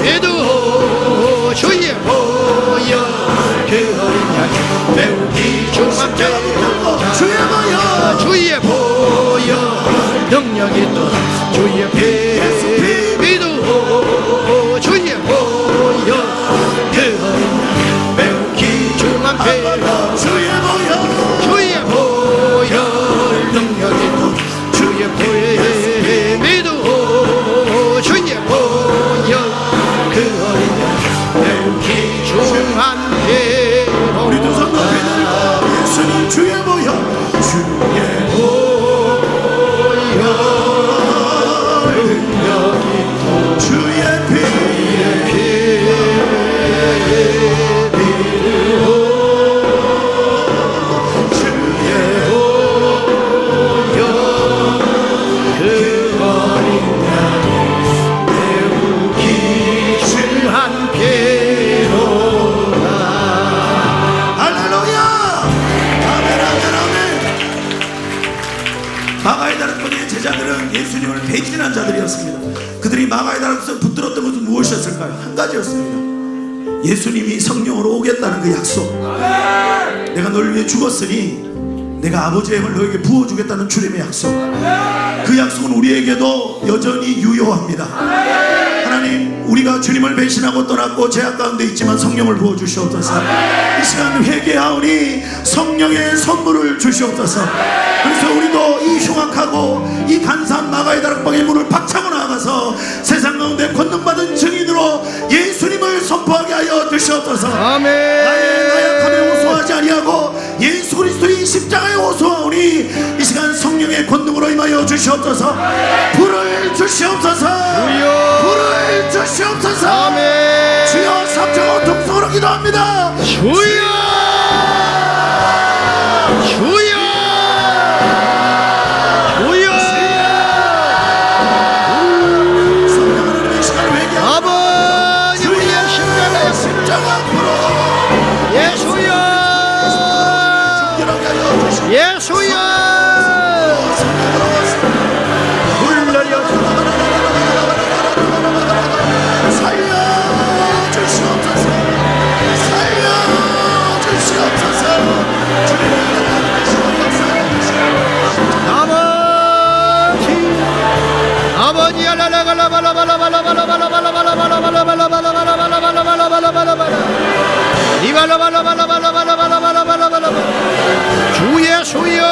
[SPEAKER 2] 믿어 주의 보혈 그 어린 양 매우 귀중한 피로다 주의 보혈 능력이 또 주의 피 믿어 주의 보혈 그 어린 양 매우 귀중한 피로 주의 보혈 능력이 또 주의 피 믿어 마가의 다락방의 제자들은 예수님을 배신한 자들이었습니다. 그들이 마가의 다락방에서 붙들었던 것은 무엇이었을까요? 한 가지였습니다. 예수님이 성령으로 오겠다는 그 약속. 내가 널 위해 죽었으니 내가 아버지의 힘을 너에게 부어주겠다는 주님의 약속. 그 약속은 우리에게도 여전히 유효합니다. 하나님, 우리가 주님을 배신하고 떠났고 죄악 가운데 있지만 성령을 부어주시옵소서. 이 시간 회개하오니 성령의 선물을 주시옵소서. 그래서 우리도 이 흉악하고 이 간사한 마가의 다락방의 문을 박차고 나아가서 세상 가운데 권능받은 증인으로 예수님을 선포하게 하여 주시옵소서.
[SPEAKER 3] 아멘.
[SPEAKER 2] 나의 나약함에 호소하지 아니하고 예수 그리스도의 십자가에 호소하오니 이 시간 성령의 권능으로 임하여 주시옵소서. 불을 주시옵소서. 불을 주시옵소서.
[SPEAKER 3] 아멘.
[SPEAKER 2] 주여 삼천원 동성으로 기도합니다.
[SPEAKER 3] 주여 주여 주여.
[SPEAKER 2] 성령 하나님의 시간을 회개하고
[SPEAKER 3] 아버지 우리의 십자가에
[SPEAKER 2] 십자가 앞으로
[SPEAKER 3] 예수여
[SPEAKER 2] 일어나게 하여 주시옵소서.
[SPEAKER 3] 예수여 물 내려
[SPEAKER 2] 살려주시옵소서. 살려주시옵소서.
[SPEAKER 3] 아버지 주 예수여